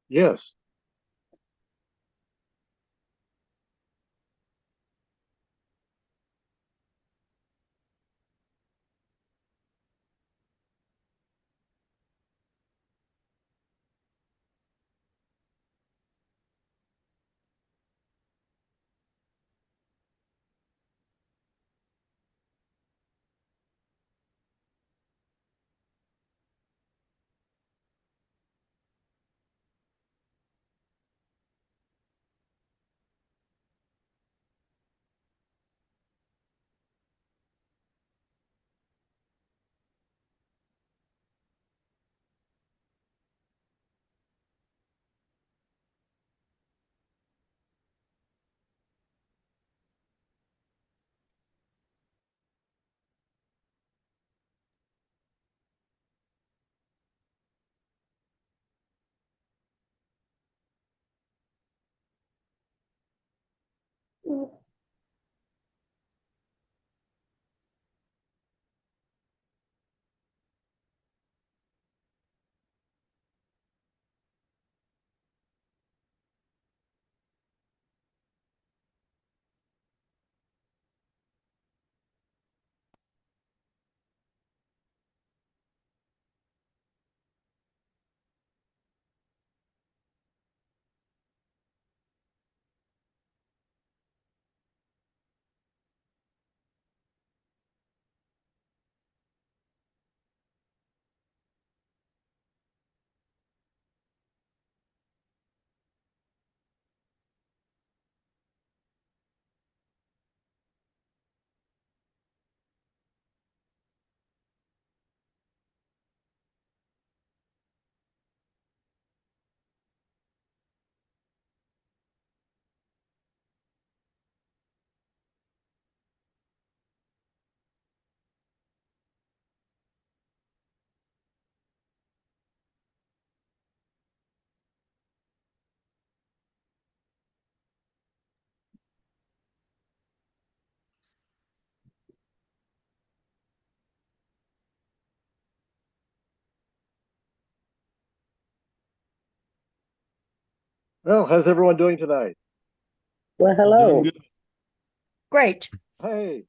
Yes. Well, how's everyone doing tonight? Well, Doing hello. good. Great. Hey.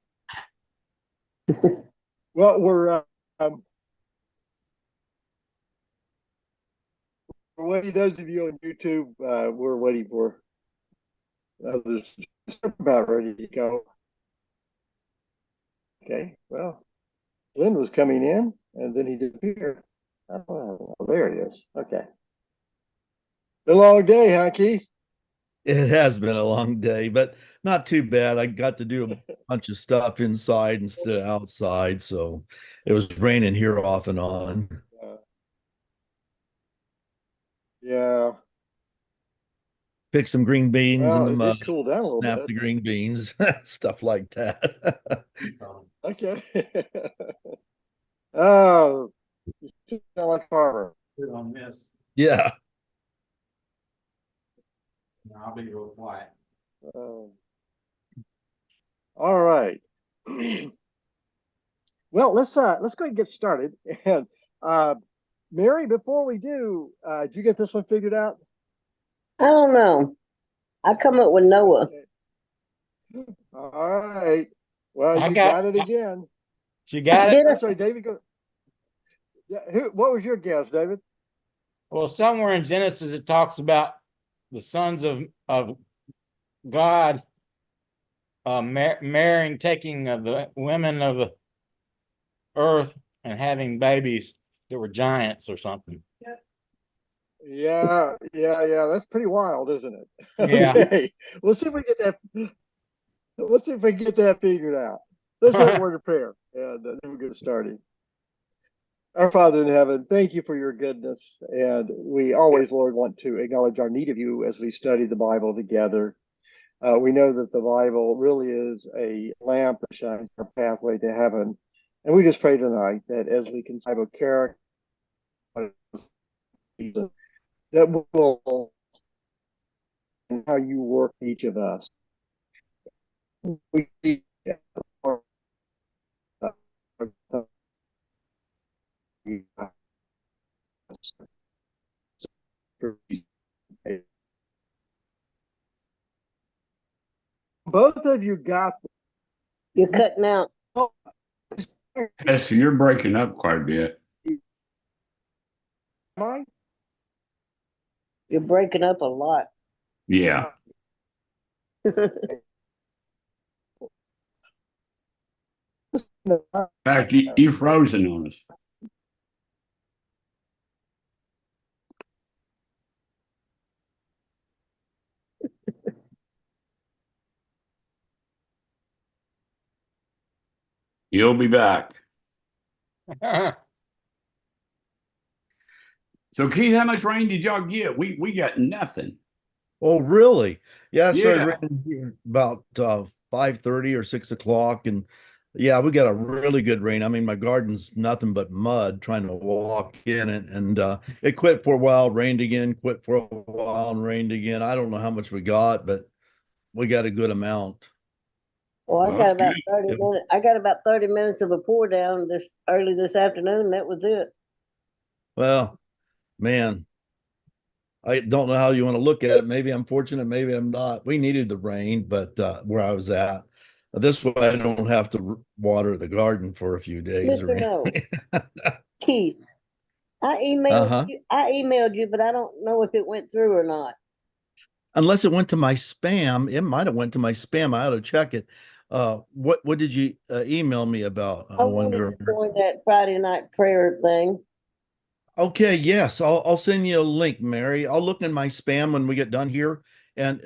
Well, um, we're waiting. Those of you on YouTube, we're waiting for others. Just about ready to go. Okay. Well, Glenn was coming in, and then he disappeared. Oh, there he is. Okay. Been a long day, huh, Keith? It has been a long day, but not too bad. I got to do a bunch of stuff inside instead of outside, so it was raining here off and on. Uh, yeah. Pick some green beans in Well, the it mud, did cool down a little snap bit. the green beans, stuff like that. Okay. Oh, you sound like a farmer. Good on this. Yeah. I'll be real quiet. Um, all right. Well, let's go ahead and get started. And uh, Mary, before we do, did you get this one figured out? I don't know. I come up with Noah. Okay. All right. Well, I you got, got it again. you got it. Did I'm I? sorry, David. Go. Yeah. What was your guess, David? Well, somewhere in Genesis it talks about the sons of God marrying, taking the women of the earth and having babies that were giants or something. Yeah. That's pretty wild, isn't it? Yeah. Okay. We'll see if we get that. Let's see if we can get that figured out. Let's have a word of prayer, and then we're going to start it. Our Father in heaven, thank you for your goodness. And we always, Lord, want to acknowledge our need of you as we study the Bible together. We know that the Bible really is a lamp that shines our pathway to heaven. And we just pray tonight that as we consider character, that will and how you work each of us. We both of you got You're cutting out. Esther, you're breaking up quite a bit. mine. You're breaking up a lot. Yeah. In fact, you frozen on us. You'll be back. So, Keith, how much rain did y'all get? We got nothing. Oh, really? Yeah, it started Yeah. raining here about 5:30 or 6 o'clock, and yeah, we got a really good rain. I mean, my garden's nothing but mud trying to walk in it, and it quit for a while, rained again, quit for a while, and rained again. I don't know how much we got, but we got a good amount. Well, I Well, got that's about good. 30 minutes. I got about 30 minutes of a pour down early this afternoon. That was it. Well, man, I don't know how you want to look at it. Maybe I'm fortunate, maybe I'm not. We needed the rain, but where I was at, this way I don't have to water the garden for a few days or Mr. No, anything. Keith, Uh-huh. I emailed you, but I don't know if it went through or not. Unless it went to my spam, it might have went to my spam. I ought to check it. What did you email me about? I I wanted wonder. to join that Friday night prayer thing. Okay, yes, I'll send you a link, Mary. I'll look in my spam when we get done here, and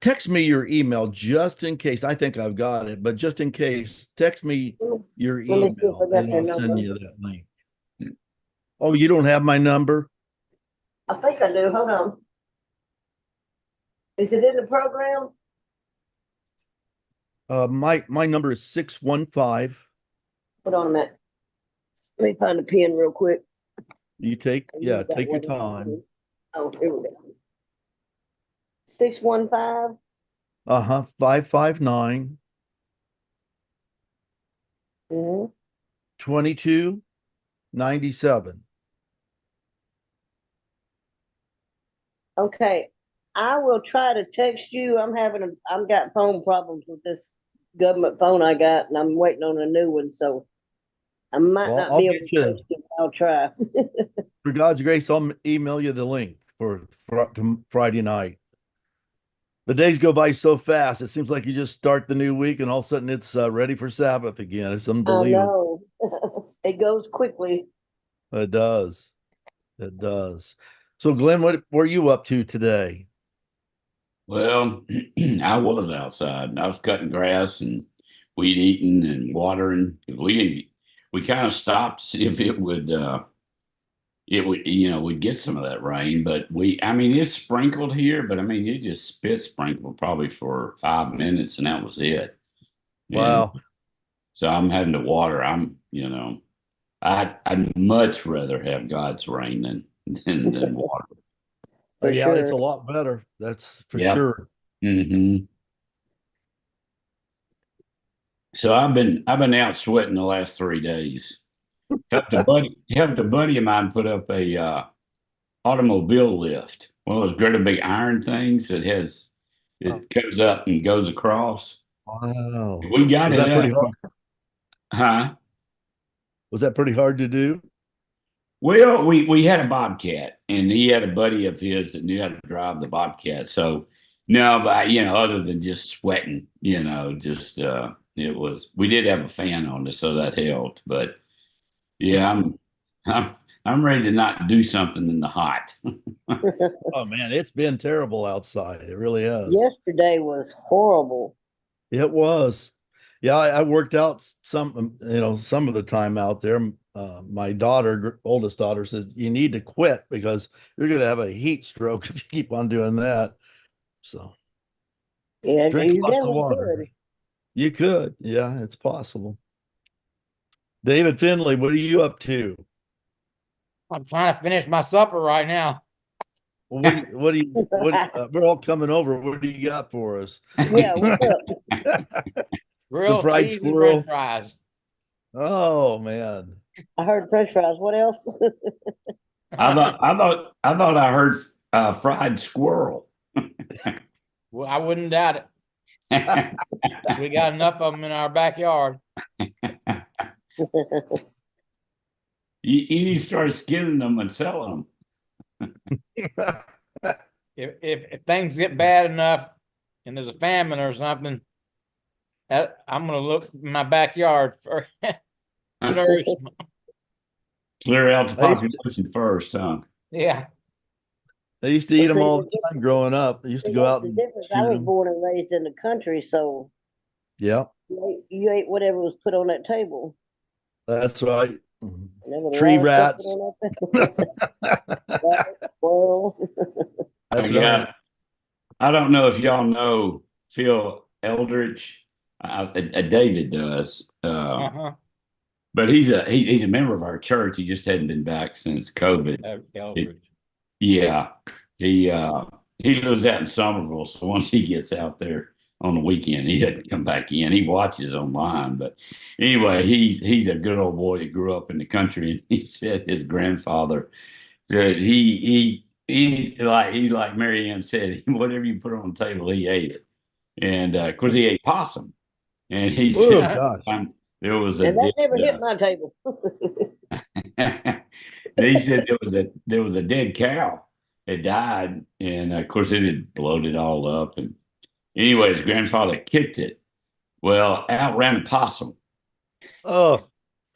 text me your email just in case. I think I've got it, but just in case, text me your Let me see if I email, got and your I'll send number. you that link. Oh, you don't have my number? I think I do. Hold on. Is it in the program? My number is 615. Hold on a minute. Let me find a pen real quick. You take your time. Oh, here we go. 615. 559 Mm-hmm. 2297. Okay. I will try to text you. I've got phone problems with this government phone I got, and I'm waiting on a new one, so I might Well, not I'll be able get to you, text you. I'll try. for God's grace, I'll email you the link for Friday night. The days go by so fast. It seems like you just start the new week and all of a sudden it's ready for Sabbath again. It's I unbelievable. know. It goes quickly. It does. It does. So, Glenn, what were you up to today? Well, I was outside. I was cutting grass and weed eating and watering. We kind of stopped to see if it would, we'd get some of that rain, but I mean, it sprinkled here, but I mean, it just spit sprinkled probably for 5 minutes and that was it. And Wow. so I'm having to water. I'd much rather have God's rain than water. For Yeah, it's sure. a lot better. That's for Yep. sure. Hmm. So I've been out sweating the last 3 days. Helped a buddy of mine put up a automobile lift. One of those great big iron things it comes up and goes across. Wow. We got Was it that pretty up. hard? Huh? Was that pretty hard to do? Well, we had a Bobcat, and he had a buddy of his that knew how to drive the Bobcat. So no, but other than just sweating, just we did have a fan on it, so that helped. But yeah, I'm I'm ready to not do something in the hot. Oh man, it's been terrible outside. It really has. Yesterday was horrible. It was. Yeah, I worked out some of the time out there. My oldest daughter says, you need to quit because you're going to have a heat stroke if you keep on doing that. So Yeah, drink you lots of definitely water. could. You could. Yeah, it's possible. David Finley, what are you up to? I'm trying to finish my supper right now. Well, we're all coming over. What do you got for us? Yeah, what's up? Some Grilled fried cheese and French squirrel. fries. Oh man. I heard French fries. What else? I thought I heard fried squirrel. Well, I wouldn't doubt it. We got enough of them in our backyard. You need to start skinning them and selling If things get bad enough and there's a famine or something, I'm gonna look in my backyard for them. nourishment. Clear out the I used population first, huh? Yeah. I used to eat them see, all the time growing up. I used to See, go that's out the and difference. I shoot was them. born and raised in the country, so Yeah, you ate whatever was put on that table. that's right. And there was a Tree lot of stuff rats. put on that table. Rabbit, squirrel. That's I right. I don't know if y'all know Phil Eldridge. David does. Uh-huh. But he's a member of our church. He just hadn't been back since COVID. Eldridge. Yeah, he lives out in Somerville, so once he gets out there on the weekend, he doesn't come back in. He watches online, but anyway, he's a good old boy that grew up in the country, and he said his grandfather that he like Mary Ann said, whatever you put on the table, he ate it, and of course he ate possum, and he Oh said gosh. there was a And that never hit dead, my table. they said there was a dead cow. It died, and of course it had blowed it all up. And anyway, his grandfather kicked it. Well, out ran a possum. Oh,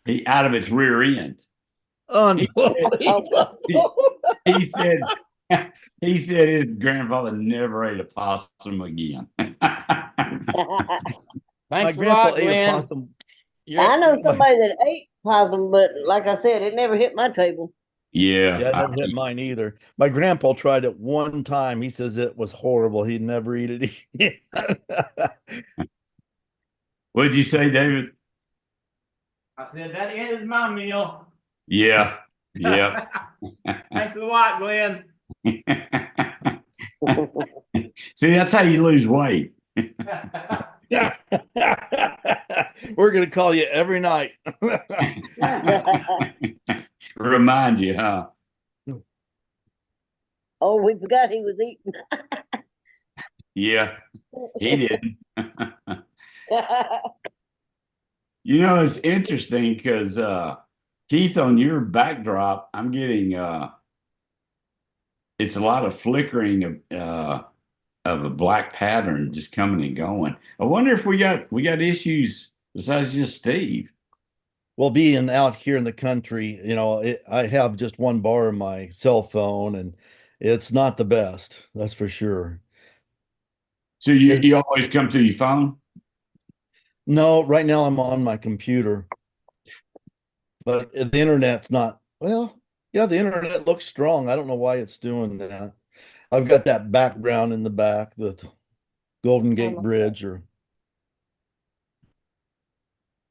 He out of its rear end. He unbelievable. he said he said his grandfather never ate a possum again. My Thanks a grandpa lot, ate a Glenn. possum. I know somebody that ate possum, but like I said, it never hit my table. Yeah, Yeah, it never hit mine either. My grandpa tried it one time. He says it was horrible. He'd never eat it again. what'd you say, David? I said that is my meal. Yeah, yeah. Thanks a lot, Glenn. See, that's how you lose weight. We're gonna call you every night. Remind you, huh? Oh, we forgot he was eating. Yeah, he did. You know, it's interesting because Keith, on your backdrop, I'm getting it's a lot of flickering of a black pattern just coming and going. I wonder if we got issues besides just Steve. Well, being out here in the country, I have just one bar on my cell phone, and it's not the best. That's for sure. So you always come through your phone? No, right now I'm on my computer, but the internet's not, well, yeah, the internet looks strong. I don't know why it's doing that. I've got that background in the back, the Golden Gate Bridge, or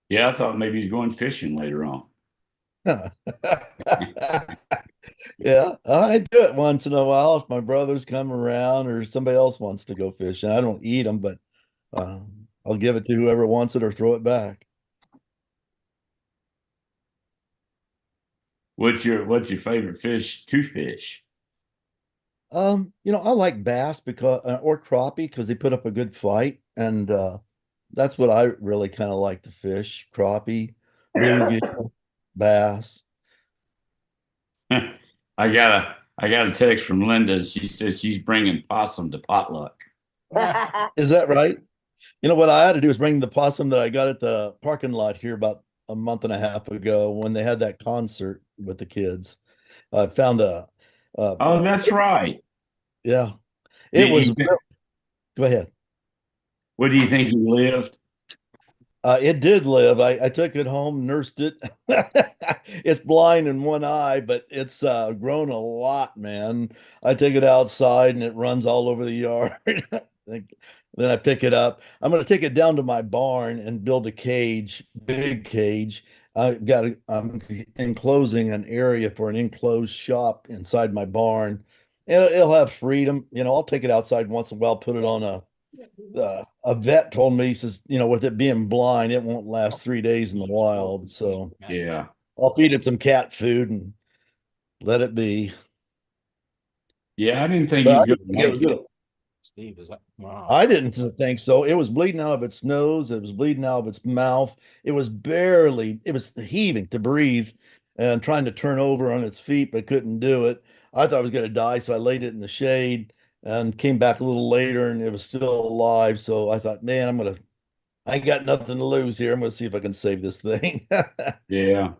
Yeah, I thought maybe he's going fishing later on. yeah, I do it once in a while if my brothers come around or somebody else wants to go fishing. I don't eat them, but I'll give it to whoever wants it or throw it back. What's your favorite fish to fish? I like bass because or crappie because they put up a good fight, and that's what I really kind of like to fish: crappie, bluegill, bass. I got a text from Linda. She says she's bringing possum to potluck. Is that right? You know what I had to do is bring the possum that I got at the parking lot here about a month and a half ago when they had that concert with the kids. I found Oh, that's right. yeah, Do it was. you think- Go ahead. What do you think he lived? It did live. I took it home, nursed it. It's blind in one eye, but it's grown a lot, man. I take it outside and it runs all over the yard. Then I pick it up. I'm going to take it down to my barn and build a cage, big cage. I'm enclosing an area for an enclosed shop inside my barn. It'll have freedom. I'll take it outside once in a while, put it on a vet told me, he says, with it being blind, it won't last 3 days in the wild. So Yeah. I'll feed it some cat food and let it be. Yeah, I didn't think he But was I going to think it make was it. good. Steve is like, wow. I didn't think so. It was bleeding out of its nose. It was bleeding out of its mouth. It was heaving to breathe and trying to turn over on its feet, but couldn't do it. I thought I was going to die, so I laid it in the shade and came back a little later and it was still alive. So I thought, man, I got nothing to lose here. I'm going to see if I can save this thing. Yeah.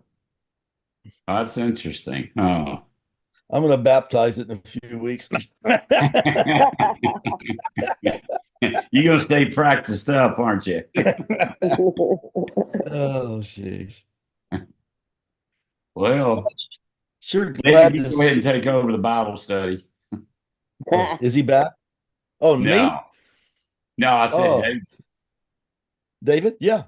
That's interesting. Oh. I'm going to baptize it in a few weeks. You're gonna stay practiced up, aren't you? Oh, jeez. Well, Sure David, glad you to go ahead and see. take over the Bible study. Oh, is he back? Oh, me? No, no, I said Oh, David. David? Yeah.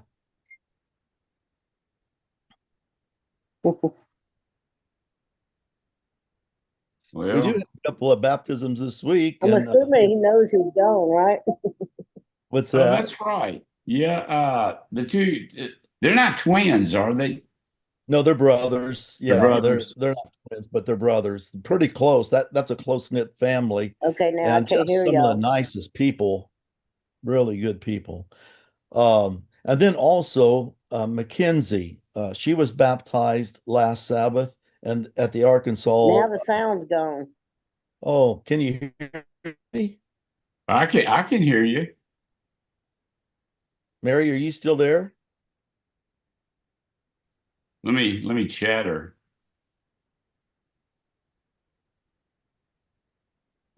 We do Well, have a couple of baptisms this week. I'm And assuming he knows he's gone, right? what's oh, that? that's right. Yeah, the two, they're not twins, are they? No, they're brothers. They're Yeah, brothers. they're not twins, but they're brothers. Pretty close. That's a close-knit family Okay, now I and can't just hear some of the y'all. nicest people, really good people. And then also Mackenzie, she was baptized last Sabbath and at the Arkansas. Now the sound's gone. Oh, can you hear me? I can hear you. Mary, are you still there? Let me chatter.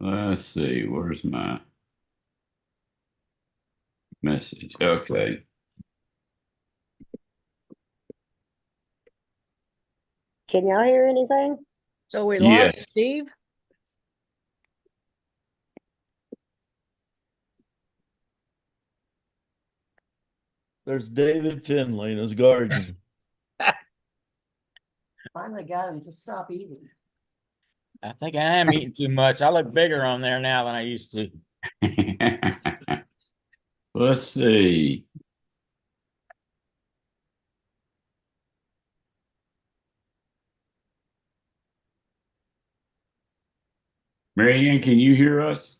Let's see, where's my message? Okay. Can y'all hear anything? So we Yes. lost Steve? There's David Finley in his garden. Finally got him to stop eating. I think I am eating too much. I look bigger on there now than I used to. Let's see. Marianne, can you hear us?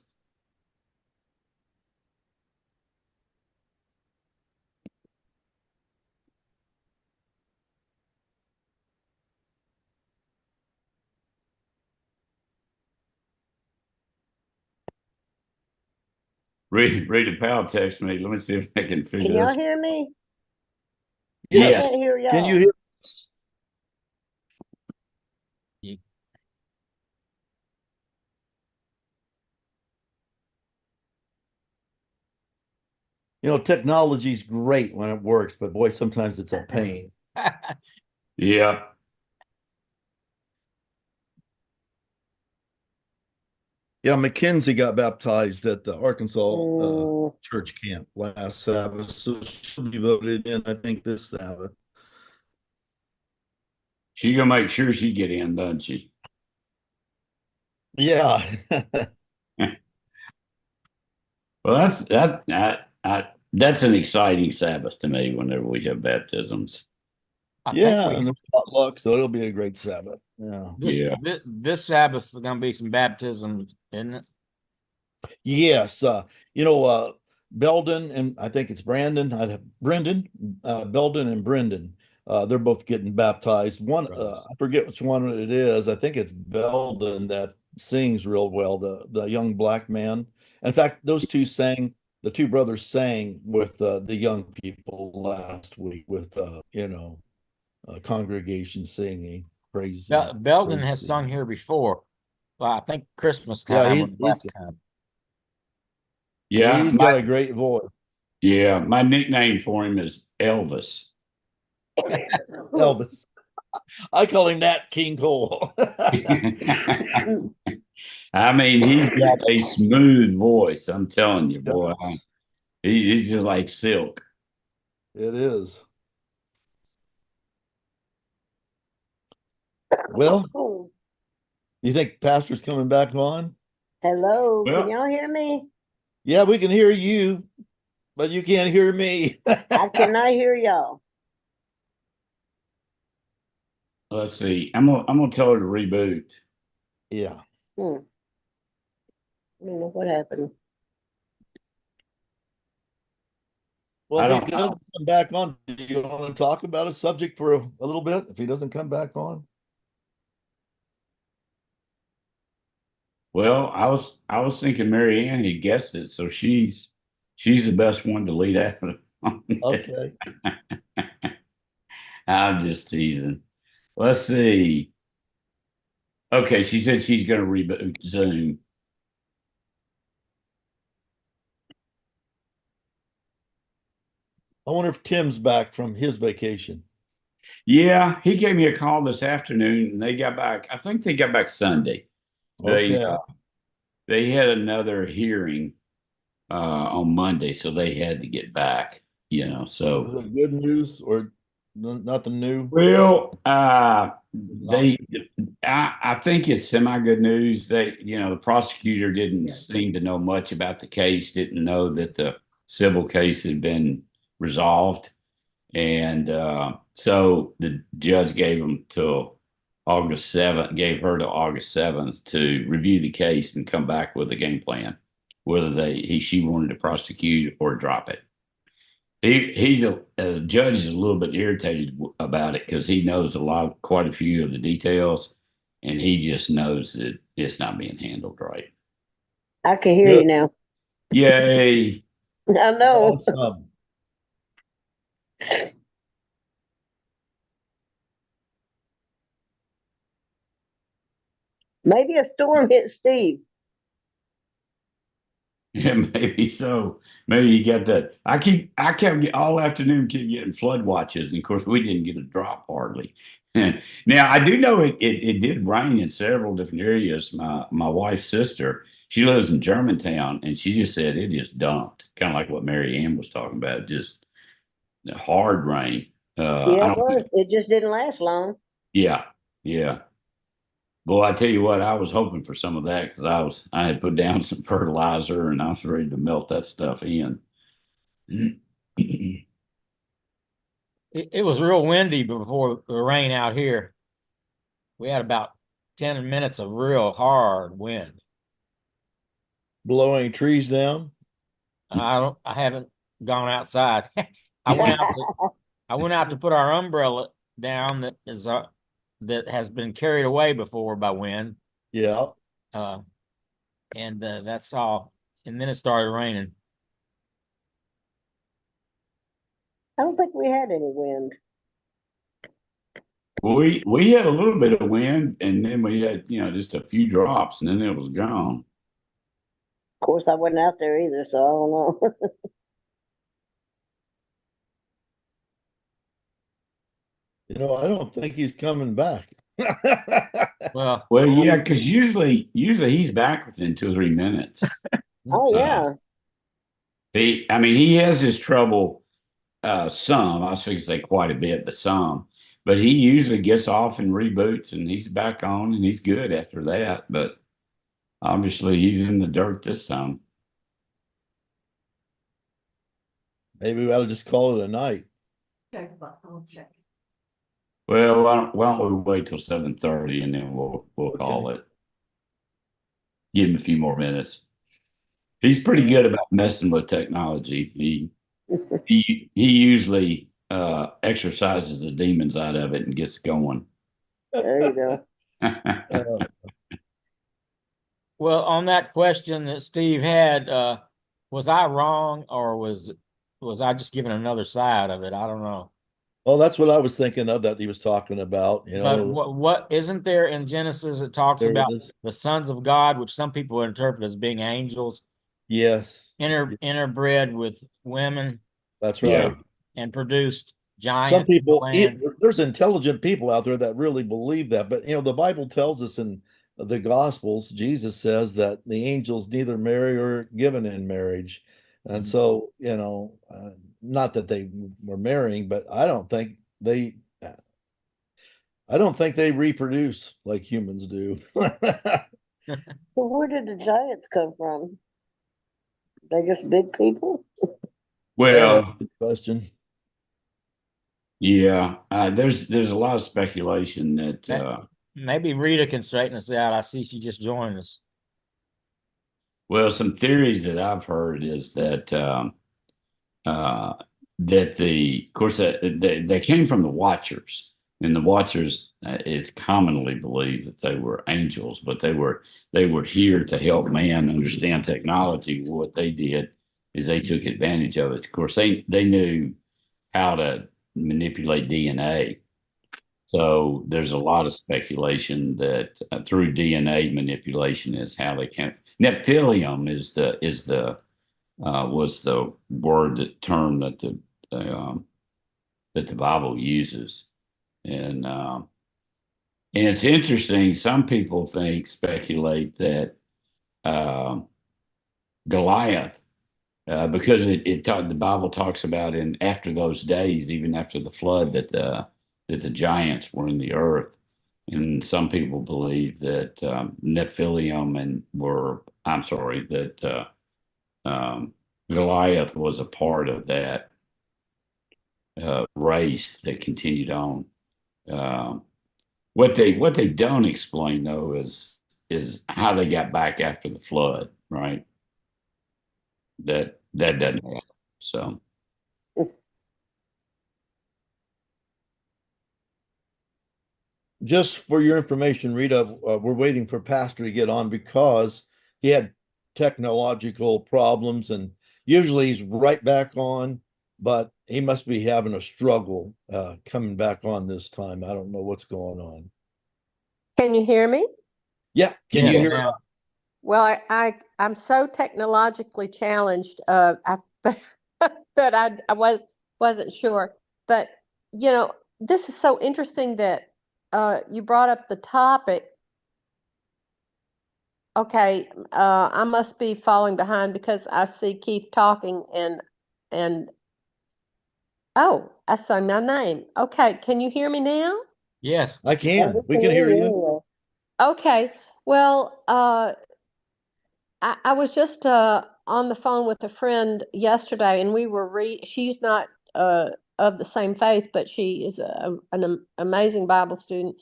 Rita Powell texted me. Let me see if I can Can figure y'all this. hear me? I Yes. can't hear y'all. Can you hear us? You know, technology's great when it works, but boy, sometimes it's a pain. Yeah. Yeah, Mackenzie got baptized at the Arkansas Mm, church camp last Sabbath, so she'll be voted in, I think, this Sabbath. She gonna make sure she get in, doesn't she? Yeah. Well, that's an exciting Sabbath to me whenever we have baptisms. I think Yeah, and it's potluck, so it'll be a great Sabbath. Yeah. Yeah. this Sabbath is going to be some baptisms, isn't it? Yes, you know, Belden and I think it's Belden and Brendan. They're both getting baptized. One, Brothers. I forget which one it is. I think it's Belden that sings real well, the young black man. In fact, the two brothers sang with the young people last week with congregation singing, Belden praise has sung singing. here before. Well, I think Christmas Yeah, time when he's last time. Yeah. he's got a great voice. My nickname for him is Elvis. Elvis. I call him Nat King Cole. I mean, he's got a smooth voice. I'm telling you, boy. Yes, He's just like silk. it is. Well, you think Pastor's coming back on? Hello, can Well, y'all hear me? Yeah, we can hear you, but you can't hear me. I cannot hear y'all. let's see. I'm gonna tell her to reboot. Yeah. I don't know what happened. Well, I if he don't doesn't come back on, do you want to talk about a subject for a little bit? If he doesn't come back on? Well, I was thinking Mary Ann had guessed it, so she's the best one to lead out. Okay. I'm just teasing. Let's see. Okay, she said she's going to reboot Zoom. I wonder if Tim's back from his vacation. Yeah, he gave me a call this afternoon, and they got back. I think they got back Sunday. They Okay. they had another hearing on Monday, so they had to get back. Was So it good news or nothing new? well, I think it's semi good news. The prosecutor didn't seem to know much about the case, didn't know that the civil case had been resolved. And so the judge gave them till August 7th, gave her to August 7th to review the case and come back with a game plan, whether she wanted to prosecute or drop it. He's a judge is a little bit irritated about it because he knows quite a few of the details, and he just knows that it's not being handled right. I can hear Good. you now. Yay! I know. Awesome. Maybe a storm hit Steve. Yeah, maybe so. Maybe you get that. I kept all afternoon keep getting flood watches, and of course we didn't get a drop hardly. And now I do know it did rain in several different areas. My wife's sister, she lives in Germantown, and she just said it just dumped, kind of like what Mary Ann was talking about, just hard rain. Yeah, I it don't was. think, It just didn't last long. yeah, yeah. Boy, I tell you what, I was hoping for some of that because I had put down some fertilizer and I was ready to melt that stuff in. It was real windy before the rain out here. We had about 10 minutes of real hard wind. Blowing trees down. I haven't gone outside. I went out to, I went out to put our umbrella down that has been carried away before by wind. Yeah. And that's all. And then it started raining. I don't think we had any wind. We had a little bit of wind, and then we had just a few drops, and then it was gone. Of course, I wasn't out there either, so I don't know. I don't think he's coming back. Well, Well, yeah, because usually he's back within 2 or 3 minutes. Oh yeah. I mean, he has his trouble. Some, I was going to say quite a bit, but some. But he usually gets off and reboots, and he's back on, and he's good after that. But obviously, he's in the dirt this time. Maybe we ought to just call it a night. I'll check. Well, why don't we wait till 7:30 and then we'll call it. Give him a few more minutes. He's pretty good about messing with technology. He usually exercises the demons out of it and gets going. There you go. well, on that question that Steve had, was I wrong or was I just giving another side of it? I don't know. Well, that's what I was thinking of that he was talking about. But what isn't there in Genesis? It talks There about is. the sons of God, which some people interpret as being angels, Yes, interbred with women that's Yeah. right. and produced Some giants in the people, land. there's intelligent people out there that really believe that. But, the Bible tells us in the Gospels, Jesus says that the angels neither marry or given in marriage. And so, not that they were marrying, but I don't think they reproduce like humans do. So where did the giants come from? They just big people? Well, Good question. yeah, there's a lot of speculation that Maybe Rita can straighten us out. I see she just joined us. well, some theories that I've heard is that of course, they came from the Watchers, and the Watchers is commonly believed that they were angels, but they were here to help man understand technology. What they did is they took advantage of it. Of course, they knew how to manipulate DNA. So there's a lot of speculation that through DNA manipulation is how they can. Nephilim was the term that the Bible uses, and it's interesting. Some people speculate that Goliath, because the Bible talks about in after those days, even after the flood, that the giants were in the earth, and some people believe that Nephilim that Goliath was a part of that race that continued on. What they don't explain though is how they got back after the flood, right? That doesn't happen. So Just for your information, Rita, we're waiting for Pastor to get on because he had technological problems, and usually he's right back on, but he must be having a struggle coming back on this time. I don't know what's going on. Can you hear me? Yeah, can you hear? now. Well, I'm so technologically challenged. But I wasn't sure. But you know, this is so interesting that you brought up the topic. Okay, I must be falling behind because I see Keith talking and oh, I saw my name. Okay, can you hear me now? Yes. I can. We can hear you. Okay. Well, I was just on the phone with a friend yesterday, and we were she's not of the same faith, but she is an amazing Bible student,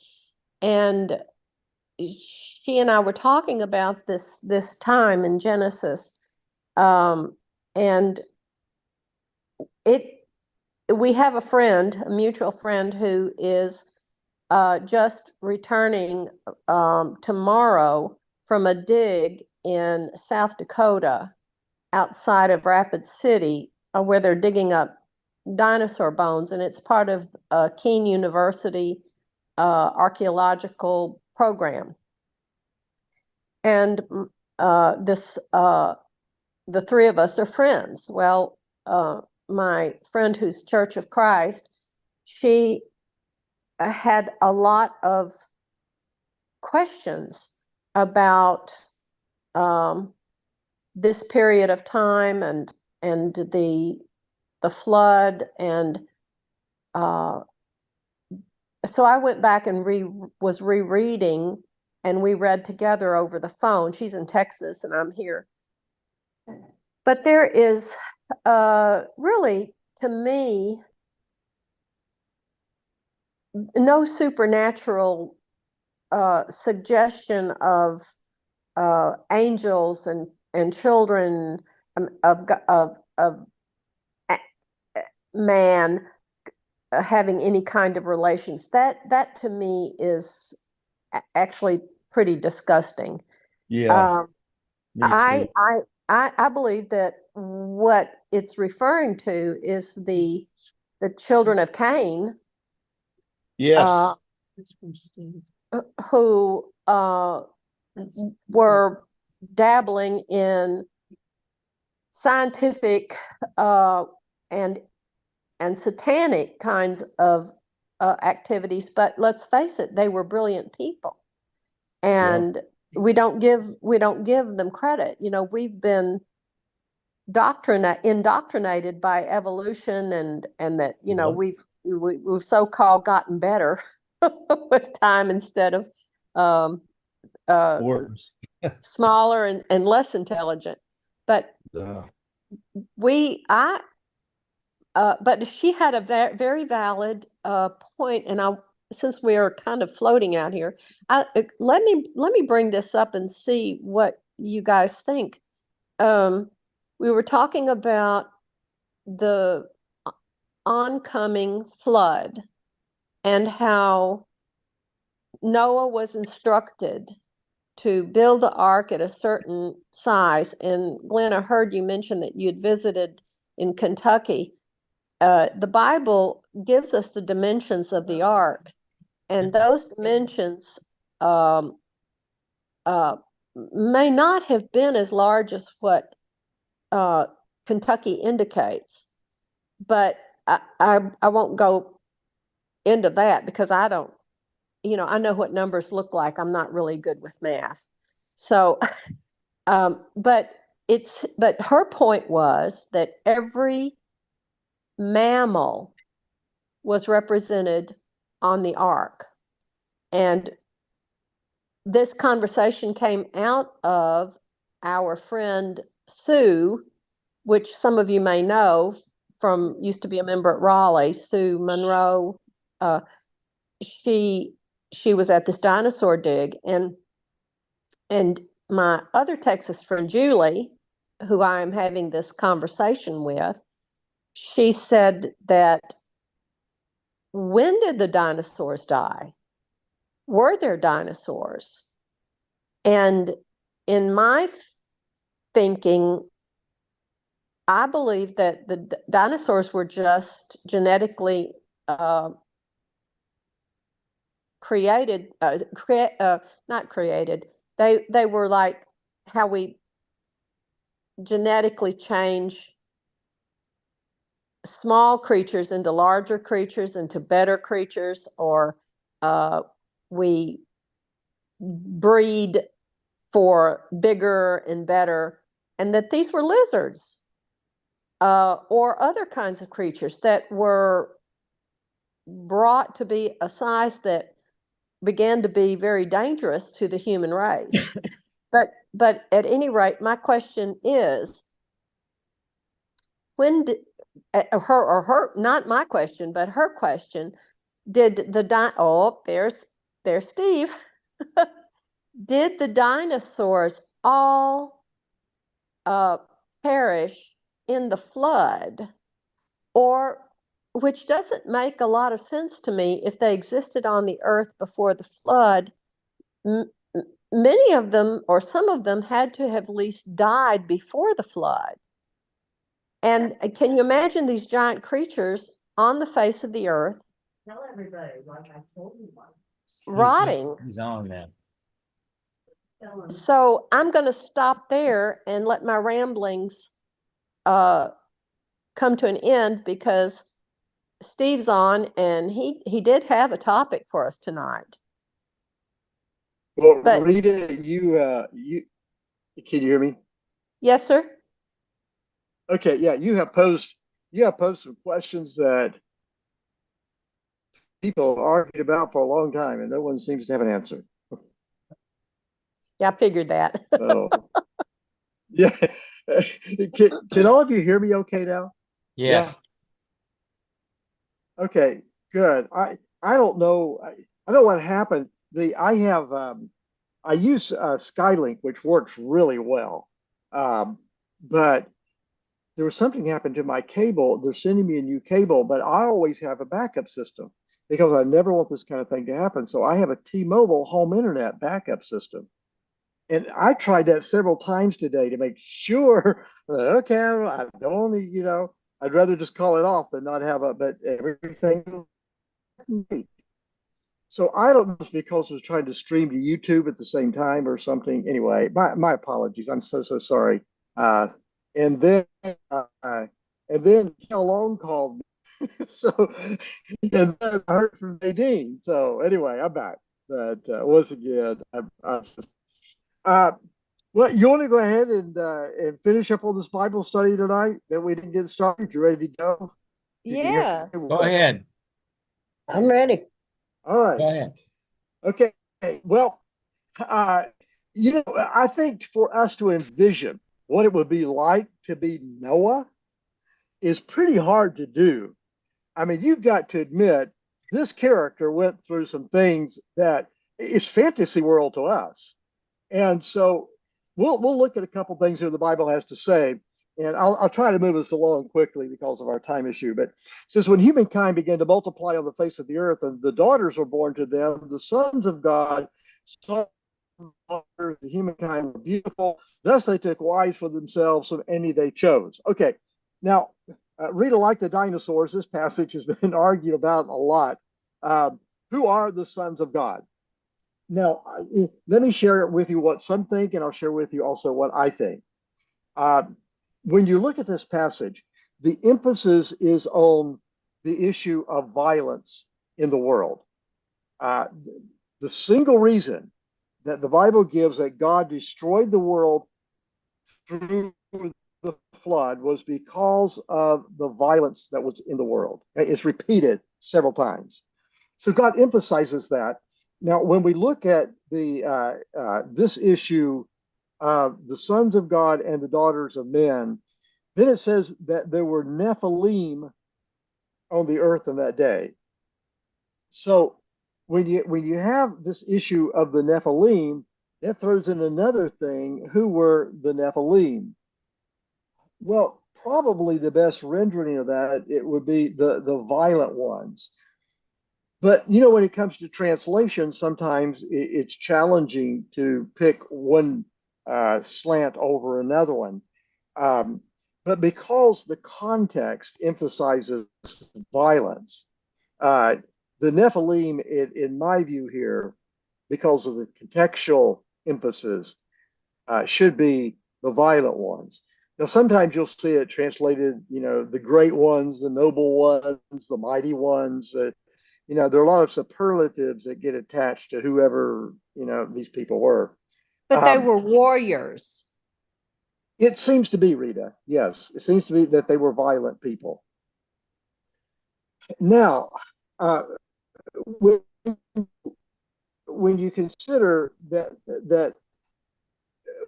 and she and I were talking about this time in Genesis, and we have a mutual friend who is just returning tomorrow from a dig in South Dakota outside of Rapid City where they're digging up dinosaur bones, and it's part of Keene University archaeological program. And the three of us are friends. Well, my friend who's Church of Christ, she had a lot of questions about this period of time and the flood, and so I went back and was rereading, and we read together over the phone. She's in Texas and I'm here. But there is really, to me, no supernatural suggestion of angels and children of man having any kind of relations. That to me is actually pretty disgusting. Yeah, me too. I believe that what it's referring to is the children of Cain. Yes. Who were dabbling in scientific and satanic kinds of activities, but let's face it, they were brilliant people, and we don't give them credit. You know, we've been indoctrinated by evolution, and that, you know, we've so-called gotten better with time instead of smaller and less intelligent. But but she had a very valid point, and since we are kind of floating out here, let me bring this up and see what you guys think. We were talking about the oncoming flood and how Noah was instructed to build the ark at a certain size. And Glenn, I heard you mention that you had visited in Kentucky. The Bible gives us the dimensions of the ark, and those dimensions may not have been as large as what Kentucky indicates. But I won't go into that because I don't, I know what numbers look like. I'm not really good with math. So, but her point was that every mammal was represented on the ark. And this conversation came out of our friend Sue, which some of you may know from, used to be a member at Raleigh, Sue Monroe. She was at this dinosaur dig, and my other Texas friend, Julie, who I am having this conversation with, she said that, when did the dinosaurs die? Were there dinosaurs? And in my thinking, I believe that the dinosaurs were just genetically created, not created. They were like how we genetically change small creatures into larger creatures, into better creatures, or we breed for bigger and better, and that these were lizards or other kinds of creatures that were brought to be a size that began to be very dangerous to the human race. But at any rate, my question is, when did her, not my question, but her question, did there's Steve. Did the dinosaurs all perish in the flood? Or, which doesn't make a lot of sense to me, if they existed on the earth before the flood, many of them, or some of them, had to have at least died before the flood. And can you imagine these giant creatures on the face of the earth? Tell everybody, like I told you once. Rotting. He's on now. Tell 'em. So I'm going to stop there and let my ramblings come to an end, because Steve's on, and he did have a topic for us tonight. Well, But Rita, you can you hear me? yes, sir. Okay, yeah, you have posed some questions that people argued about for a long time, and no one seems to have an answer. Yeah, I figured that. So, yeah, can all of you hear me okay now? Yes. Okay, good. I don't know. I know what happened. I use Skylink, which works really well, but there was something happened to my cable. They're sending me a new cable, but I always have a backup system because I never want this kind of thing to happen. So I have a T-Mobile home internet backup system. And I tried that several times today to make sure that, okay, I don't only, I'd rather just call it off than not have but everything. So I don't know if it's because I was trying to stream to YouTube at the same time or something. Anyway, my apologies. I'm so sorry. And then Kel Long called me. So, and then I heard from Nadine. So anyway, I'm back. But once again, I'm just, well, you want to go ahead and finish up on this Bible study tonight that we didn't get started? You ready to go? You can hear Yeah. me? Go ahead. I'm ready. All right. Go ahead. Okay. Well, I think for us to envision what it would be like to be Noah is pretty hard to do. I mean, you've got to admit this character went through some things that is fantasy world to us. And so we'll look at a couple things here the Bible has to say. And I'll try to move us along quickly because of our time issue. But it says, when humankind began to multiply on the face of the earth, and the daughters were born to them, the sons of God saw the humankind were beautiful. Thus they took wives for themselves from any they chose. Okay, now, Rita, like the dinosaurs, this passage has been argued about a lot. Who are the sons of God? Now, let me share with you what some think, and I'll share with you also what I think. When you look at this passage, the emphasis is on the issue of violence in the world. The single reason that the Bible gives that God destroyed the world through the flood was because of the violence that was in the world. It's repeated several times. So God emphasizes that. Now, when we look at this issue of the sons of God and the daughters of men, then it says that there were Nephilim on the earth in that day. So when you have this issue of the Nephilim, that throws in another thing. Who were the Nephilim? Well, probably the best rendering of that, it would be the violent ones. But you know, when it comes to translation, sometimes it's challenging to pick one slant over another one. But because the context emphasizes violence, the Nephilim, in my view here, because of the contextual emphasis, should be the violent ones. Now, sometimes you'll see it translated, you know, the great ones, the noble ones, the mighty ones. You know, there are a lot of superlatives that get attached to whoever, you know, these people were. But they were warriors. It seems to be, Rita. Yes, it seems to be that they were violent people. Now, when you consider that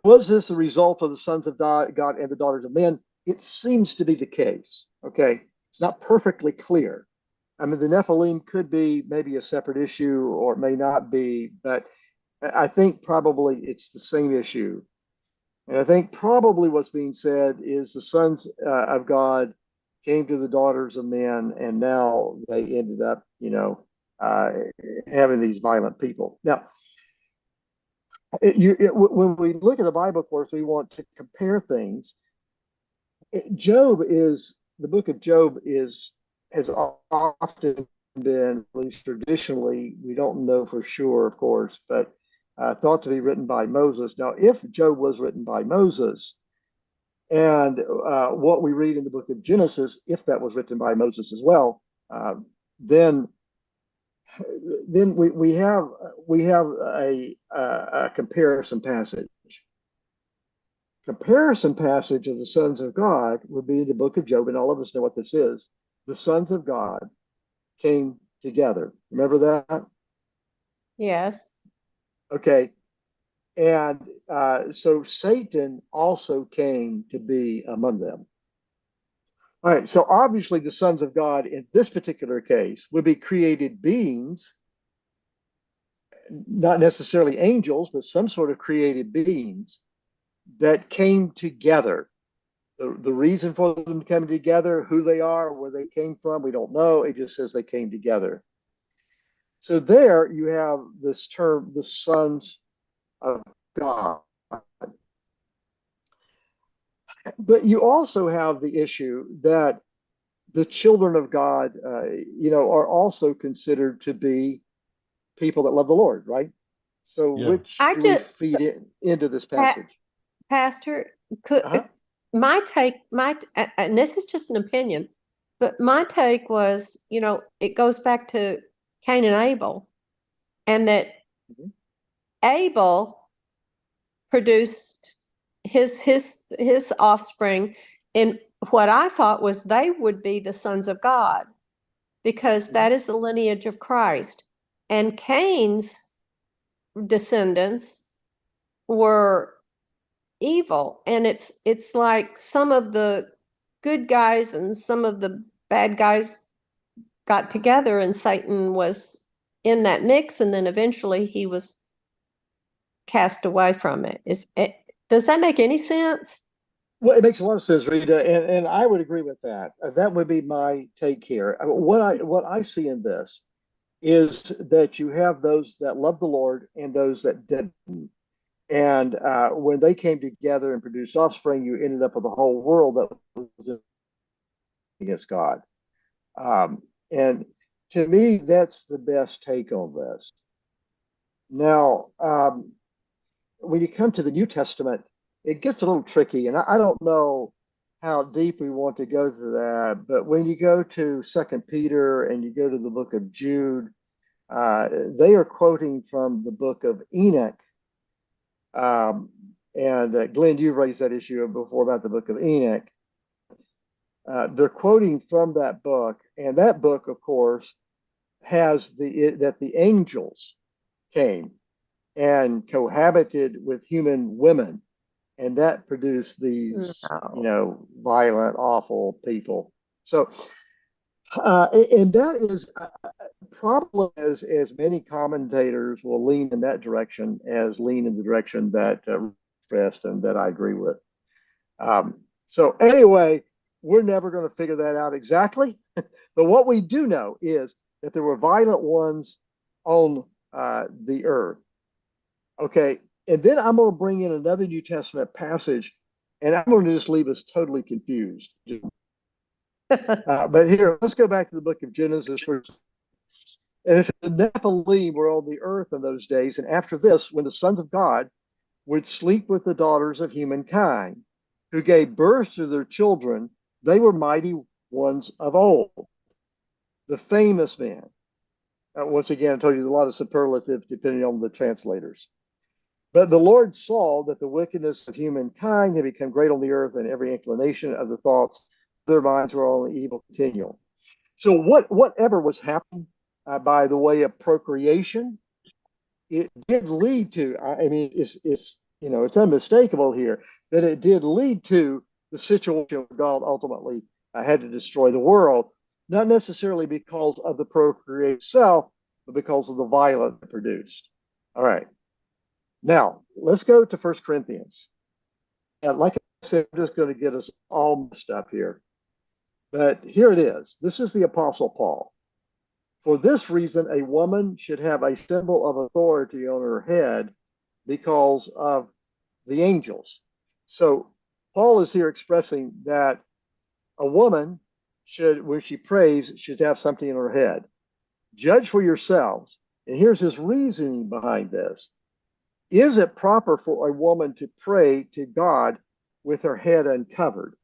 was this a result of the sons of God and the daughters of men, it seems to be the case. Okay, it's not perfectly clear. I mean, the Nephilim could be maybe a separate issue, or it may not be, but I think probably it's the same issue. And I think probably what's being said is the sons of God came to the daughters of men, and now they ended up, you know, having these violent people. Now, when we look at the Bible, of course, we want to compare things. The book of Job has often been, at least traditionally, we don't know for sure, of course, but thought to be written by Moses. Now, if Job was written by Moses, and what we read in the book of Genesis, if that was written by Moses as well, then we have a comparison passage. Comparison passage of the sons of God would be the book of Job, and all of us know what this is. The sons of God came together. Remember that? Yes. Okay. And so Satan also came to be among them. All right. So obviously, the sons of God in this particular case would be created beings, not necessarily angels, but some sort of created beings that came together. The reason for them coming together, who they are, where they came from, we don't know. It just says they came together. So there you have this term, the sons of God. But you also have the issue that the children of God, you know, are also considered to be people that love the Lord, right? So Yeah. which do we feed into this passage? Pastor, my take, and this is just an opinion, but my take was, you know, it goes back to Cain and Abel, and that Abel produced his offspring in what I thought was they would be the sons of God, because that is the lineage of Christ. And Cain's descendants were evil. And it's like some of the good guys and some of the bad guys got together, and Satan was in that mix, and then eventually he was cast away from it. Does that make any sense? Well, it makes a lot of sense, Rita, and I would agree with that. That would be my take here. What I see in this is that you have those that love the Lord and those that didn't. And when they came together and produced offspring, you ended up with a whole world that was against God. And to me, that's the best take on this. Now, when you come to the New Testament, it gets a little tricky, and I don't know how deep we want to go to that. But when you go to Second Peter and you go to the book of Jude, they are quoting from the book of Enoch. And Glenn, you've raised that issue before about the book of Enoch. They're quoting from that book, and that book, of course, has that the angels came and cohabited with human women, and that produced these, violent, awful people. So, and that is problem as many commentators will lean in that direction as lean in the direction that expressed and that I agree with. So anyway, we're never going to figure that out exactly, but what we do know is that there were violent ones on the earth. Okay, and then I'm going to bring in another New Testament passage, and I'm going to just leave us totally confused. But here, let's go back to the book of Genesis. And it says, the Nephilim were on the earth in those days, and after this, when the sons of God would sleep with the daughters of humankind, who gave birth to their children, they were mighty ones of old, the famous men. Once again, I told you a lot of superlatives depending on the translators. But the Lord saw that the wickedness of humankind had become great on the earth, and every inclination of the thoughts of their minds were only evil continual. So whatever was happening by the way of procreation, it did lead to, I mean, it's unmistakable here that it did lead to the situation where God ultimately had to destroy the world, not necessarily because of the procreation itself, but because of the violence it produced. All right. Now, let's go to 1 Corinthians. And like I said, I'm just going to get us all messed up here. But here it is. This is the Apostle Paul. For this reason, a woman should have a symbol of authority on her head because of the angels. So Paul is here expressing that a woman should, when she prays, should have something in her head. Judge for yourselves. And here's his reasoning behind this. Is it proper for a woman to pray to God with her head uncovered?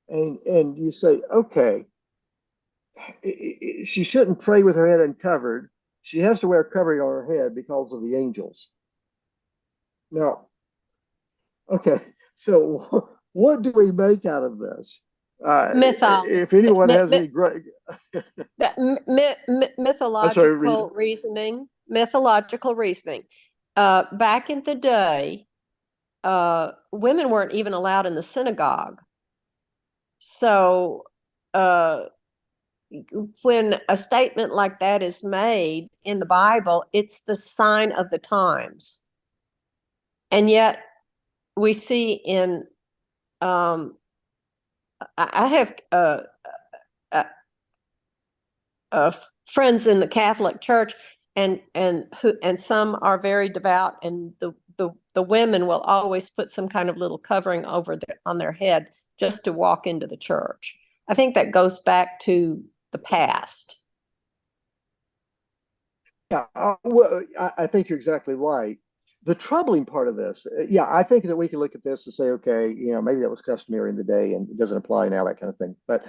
And you say, okay, she shouldn't pray with her head uncovered. She has to wear a covering on her head because of the angels. Now, okay, so what do we make out of this? If anyone has any great mythological reasoning. Mythological reasoning. Back in the day, women weren't even allowed in the synagogue. So when a statement like that is made in the Bible, it's the sign of the times. And yet we see in, I have friends in the Catholic Church, and some are very devout, and the women will always put some kind of little covering on their head just to walk into the church. I think that goes back to the past. Yeah, well, I think you're exactly right. The troubling part of this, yeah, I think that we can look at this and say, okay, maybe that was customary in the day and it doesn't apply now, that kind of thing. But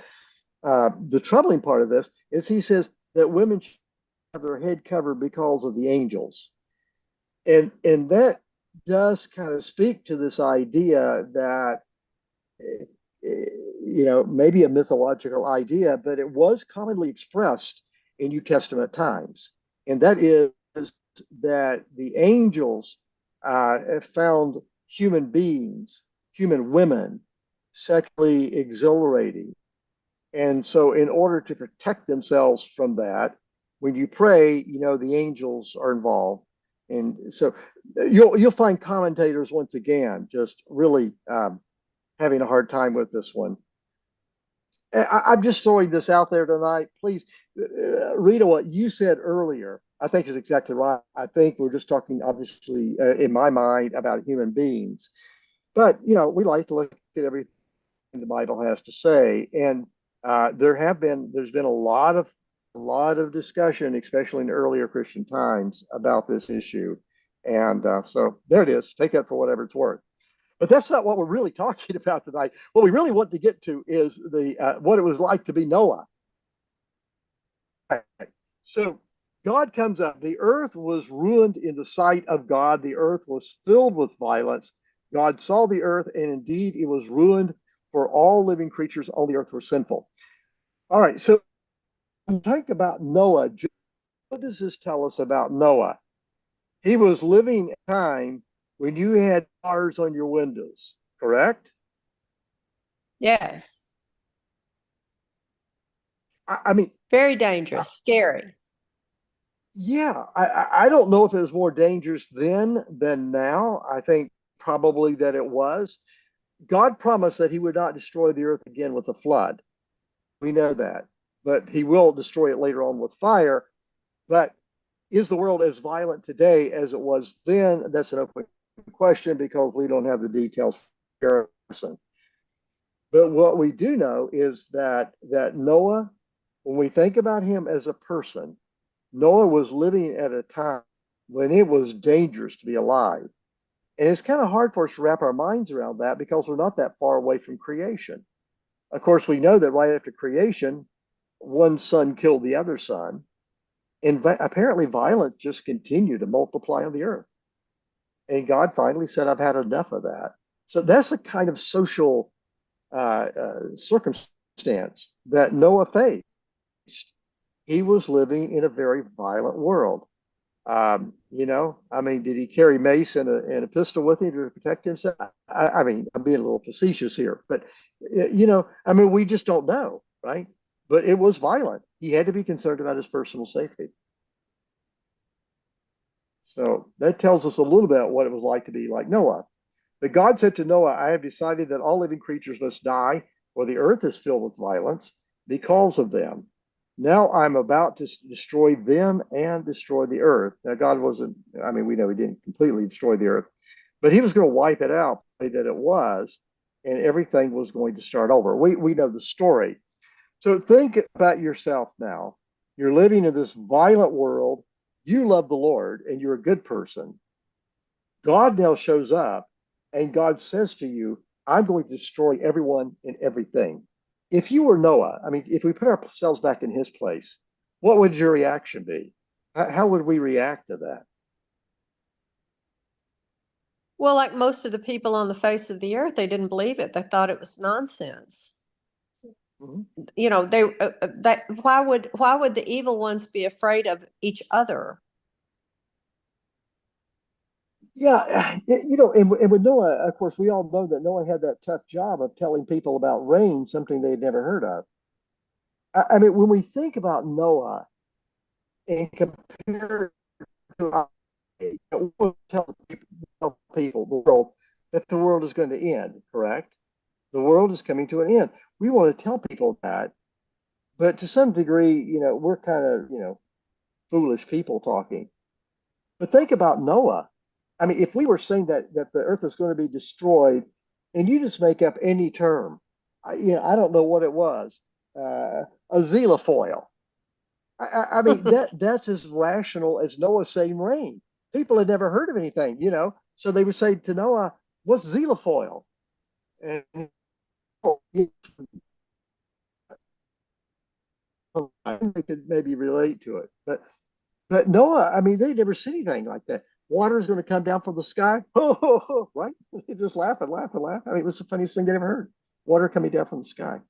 the troubling part of this is he says that women should have their head covered because of the angels. And that does kind of speak to this idea that, maybe a mythological idea, but it was commonly expressed in New Testament times. And that is that the angels found human beings, human women, sexually exhilarating. And so in order to protect themselves from that, when you pray, the angels are involved. And so you'll find commentators once again just really having a hard time with this one. I'm just throwing this out there tonight. Please, Rita, what you said earlier, I think is exactly right. I think we're just talking, obviously, in my mind, about human beings. But, we like to look at everything the Bible has to say. And there's been a lot of discussion, especially in earlier Christian times, about this issue. And so there it is. Take that for whatever it's worth. But that's not what we're really talking about tonight. What we really want to get to is the what it was like to be Noah. So God comes up. The earth was ruined in the sight of God. The earth was filled with violence. God saw the earth, and indeed it was ruined, for all living creatures on the earth were sinful. All right, so think about Noah. What does this tell us about Noah? He was living a time when you had bars on your windows, correct? Yes. I mean, Very dangerous, scary. yeah, I don't know if it was more dangerous then than now. I think probably that it was. God promised that he would not destroy the earth again with a flood. We know that, but he will destroy it later on with fire. But is the world as violent today as it was then? That's an open question because we don't have the details for comparison. But what we do know is that Noah, when we think about him as a person, Noah was living at a time when it was dangerous to be alive. And it's kind of hard for us to wrap our minds around that because we're not that far away from creation. Of course, we know that right after creation, one son killed the other son. And apparently, violence just continued to multiply on the earth. And God finally said, I've had enough of that. So that's the kind of social circumstance that Noah faced. He was living in a very violent world. I mean, did he carry mace and a pistol with him to protect himself? I mean, I'm being a little facetious here, but I mean, we just don't know, right? But it was violent. He had to be concerned about his personal safety. So that tells us a little bit what it was like to be like Noah. But God said to Noah, I have decided that all living creatures must die, for the earth is filled with violence because of them. Now I'm about to destroy them and destroy the earth. Now, God wasn't, I mean, we know he didn't completely destroy the earth, but he was going to wipe it out the way that it was, and everything was going to start over. We know the story. So think about yourself now. You're living in this violent world. You love the Lord and you're a good person. God now shows up and God says to you, I'm going to destroy everyone and everything. If you were Noah, I mean, if we put ourselves back in his place, what would your reaction be? How would we react to that? Well, like most of the people on the face of the earth, they didn't believe it. They thought it was nonsense. Mhm. Why would the evil ones be afraid of each other? Yeah, and with Noah, of course, we all know that Noah had that tough job of telling people about rain, something they'd never heard of. I mean, when we think about Noah and compare to tell people, the world, that the world is going to end, correct? The world is coming to an end. We want to tell people that, but to some degree, we're kind of, foolish people talking. But think about Noah. I mean, if we were saying that the earth is going to be destroyed, and you just make up any term, I don't know what it was, a xylofoil. I mean, that's as rational as Noah saying rain. People had never heard of anything, so they would say to Noah, "What's xylofoil?" And they could maybe relate to it, but Noah, I mean, they never seen anything like that. Water is going to come down from the sky, right? They just laugh and laugh and laugh. I mean, it was the funniest thing they ever heard. Water coming down from the sky.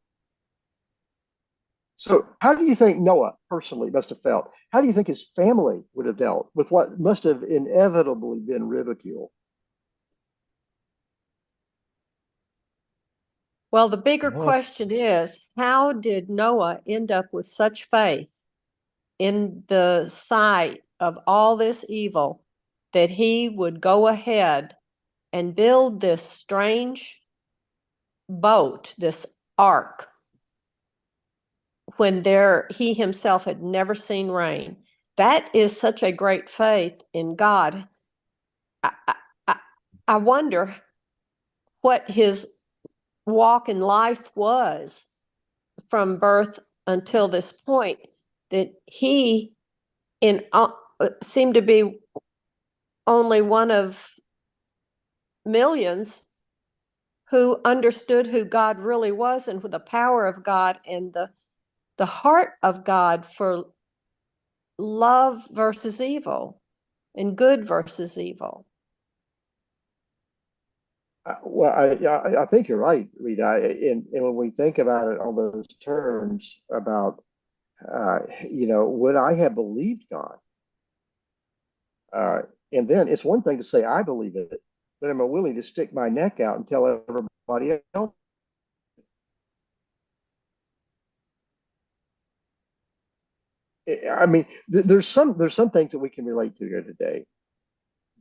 So, how do you think Noah personally must have felt? How do you think his family would have dealt with what must have inevitably been ridicule? Well, the bigger Well, question is, how did Noah end up with such faith in the sight of all this evil that he would go ahead and build this strange boat, this ark, when he himself had never seen rain. That is such a great faith in God. I wonder what his walk in life was from birth until this point, that he seemed to be only one of millions who understood who God really was, and the power of God and the heart of God for love versus evil and good versus evil. Well, I think you're right, Rita. And when we think about it on those terms about, would I have believed God? Uh, and then it's one thing to say I believe it, but am I willing to stick my neck out and tell everybody else? I mean, there's some things that we can relate to here today,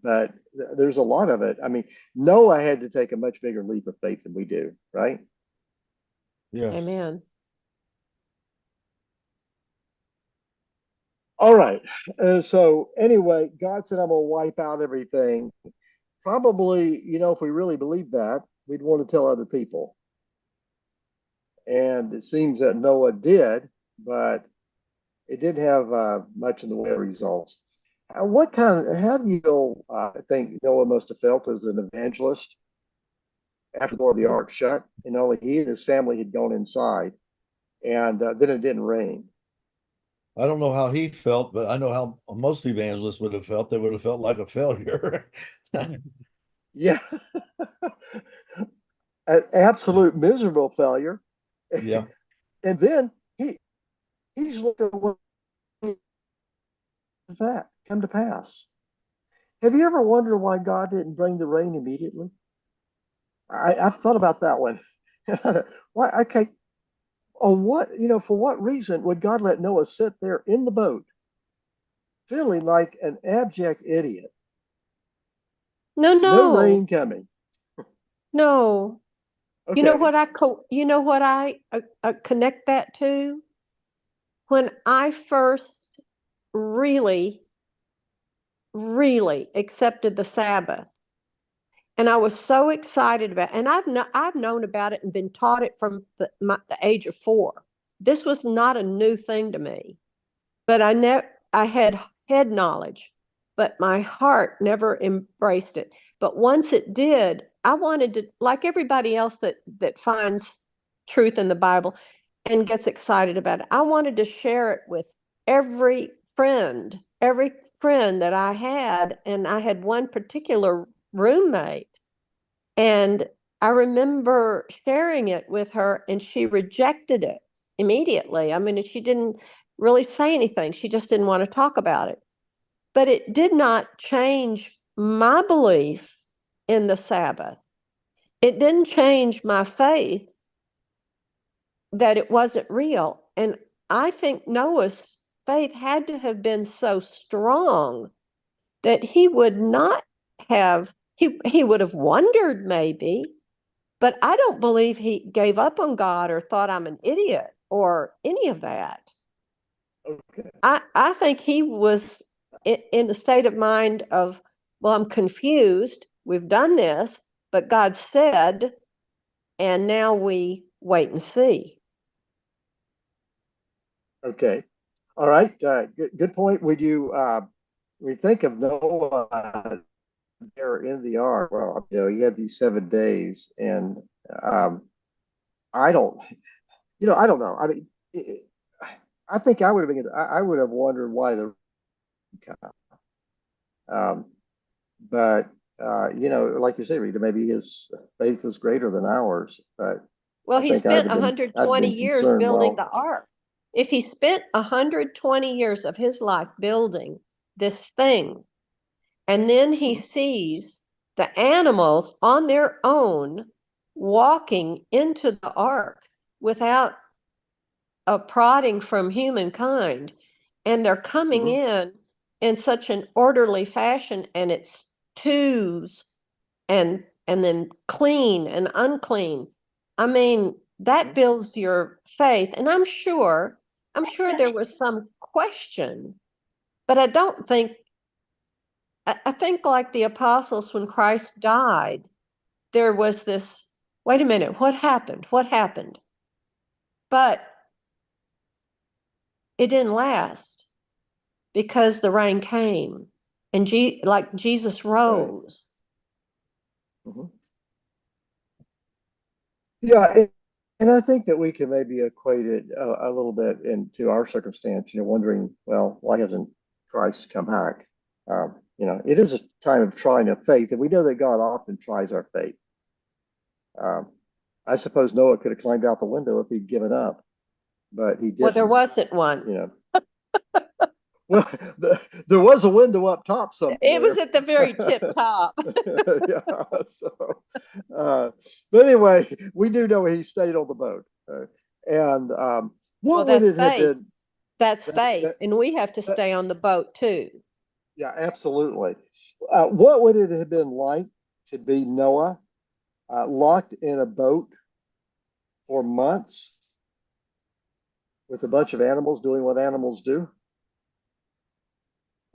but there's a lot of it. I mean, Noah had to take a much bigger leap of faith than we do, right? Yes. Amen. All right. So anyway, God said, I'm going to wipe out everything. Probably, if we really believe that, we'd want to tell other people. And it seems that Noah did, but it didn't have much in the way of results. How do you think Noah must have felt as an evangelist after the door of the ark shut, and only he and his family had gone inside, and then it didn't rain? I don't know how he felt, but I know how most evangelists would have felt. They would have felt like a failure. Yeah, an absolute miserable failure. Yeah. And then he's looking at that come to pass. Have you ever wondered why God didn't bring the rain immediately? I've thought about that one. Why? Okay, on what, for what reason would God let Noah sit there in the boat, feeling like an abject idiot? No, No no, rain coming. no. Okay. You know what I connect that to? When I first really, really accepted the Sabbath, and I was so excited about it, and I've known about it and been taught it from the age of 4. This was not a new thing to me, but I had head knowledge, but my heart never embraced it. But once it did, I wanted to, like everybody else that finds truth in the Bible and gets excited about it, I wanted to share it with every friend that I had. And I had one particular roommate, and I remember sharing it with her, and she rejected it immediately. I mean, she didn't really say anything. She just didn't want to talk about it. But it did not change my belief in the Sabbath. It didn't change my faith that it wasn't real. And I think Noah's faith had to have been so strong that he would not have, he would have wondered maybe, but I don't believe he gave up on God or thought I'm an idiot or any of that. Okay. I think he was in the state of mind of, well, I'm confused. We've done this, but God said, and now we wait and see. Okay. All right. Good point. We think of Noah there in the ark? Well, he had these 7 days, and um, I don't, I don't know. I mean, I think I would have wondered why the um, but like you say, Rita, maybe his faith is greater than ours. But Well, I he think spent I'd have 120 been years concerned. building Well, the ark. If he spent 120 years of his life building this thing, and then he sees the animals on their own walking into the ark without a prodding from humankind, and they're coming in such an orderly fashion, and it's twos and then clean and unclean. I mean, that builds your faith. And I'm sure there was some question, but I don't think, I think like the apostles when Christ died, there was this, wait a minute, what happened? What happened? But it didn't last because the rain came and like Jesus rose. Mhm. Yeah, and I think that we can maybe equate it a little bit into our circumstance, wondering, well, why hasn't Christ come back? It is a time of trying of faith, and we know that God often tries our faith. Um, I suppose Noah could have climbed out the window if he'd given up, but he didn't. Well, there wasn't one. Well, there was a window up top somewhere. It was at the very tip top. Yeah. But anyway, we do know he stayed on the boat. And what would it have been? That's faith. And we have to stay on the boat too. Yeah, absolutely. What would it have been like to be Noah locked in a boat for months with a bunch of animals doing what animals do?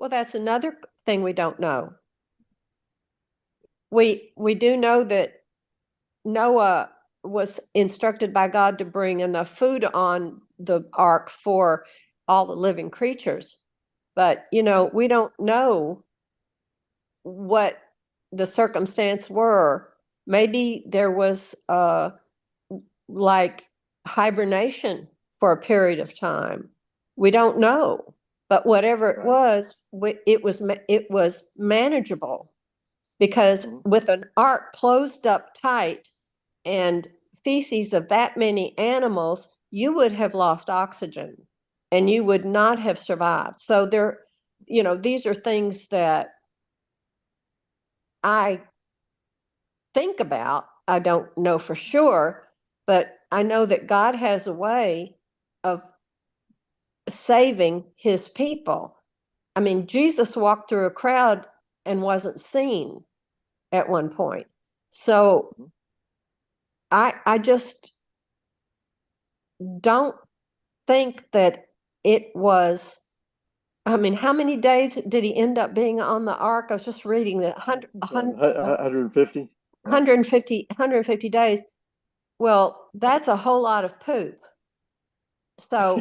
Well, that's another thing we don't know. We do know that Noah was instructed by God to bring enough food on the ark for all the living creatures. But, we don't know what the circumstance were. Maybe there was like hibernation for a period of time. We don't know. But whatever it was, it was manageable, because with an ark closed up tight and feces of that many animals, you would have lost oxygen and you would not have survived. So these are things that I think about. I don't know for sure, but I know that God has a way of saving his people. I mean, Jesus walked through a crowd and wasn't seen at one point. So I just don't think that it was, I mean, how many days did he end up being on the ark? I was just reading that 150. 150 days. Well, that's a whole lot of poop. So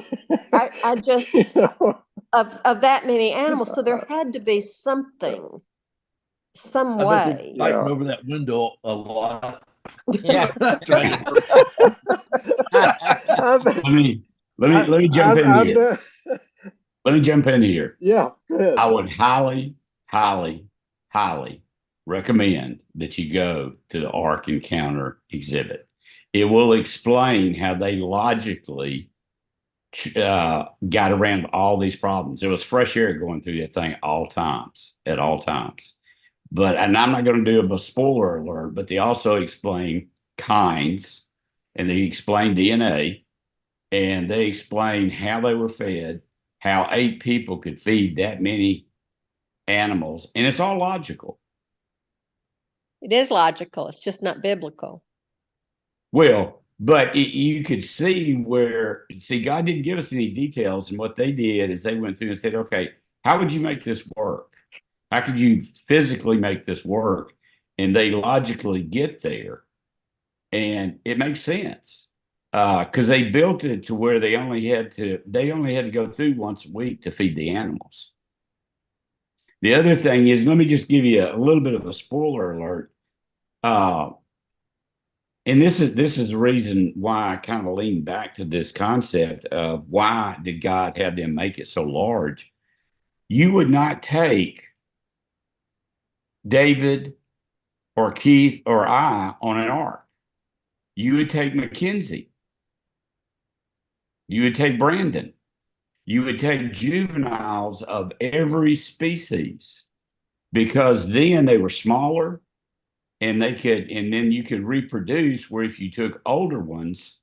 I just, of that many animals, so there had to be something, some way. Fighting over that window a lot. Yeah. Let me jump in here. Let me jump in here. Yeah, I would highly, highly, highly recommend that you go to the Ark Encounter exhibit. It will explain how they logically got around all these problems. There was fresh air going through that thing at all times. But, and I'm not going to do a spoiler alert, but they also explain kinds, and they explain DNA, and they explain how they were fed, how 8 people could feed that many animals, and it's all logical. It is logical. It's just not biblical. Well, but you could see God didn't give us any details, and what they did is they went through and said, okay, how would you make this work? How could you physically make this work? And they logically get there, and it makes sense because they built it to where they only had to go through once a week to feed the animals. The other thing is, let me just give you a little bit of a spoiler alert. And this is the reason why I kind of lean back to this concept of why did God have them make it so large? You would not take David or Keith or I on an ark. You would take Mackenzie. You would take Brandon. You would take juveniles of every species, because then they were smaller and then you could reproduce, where if you took older ones,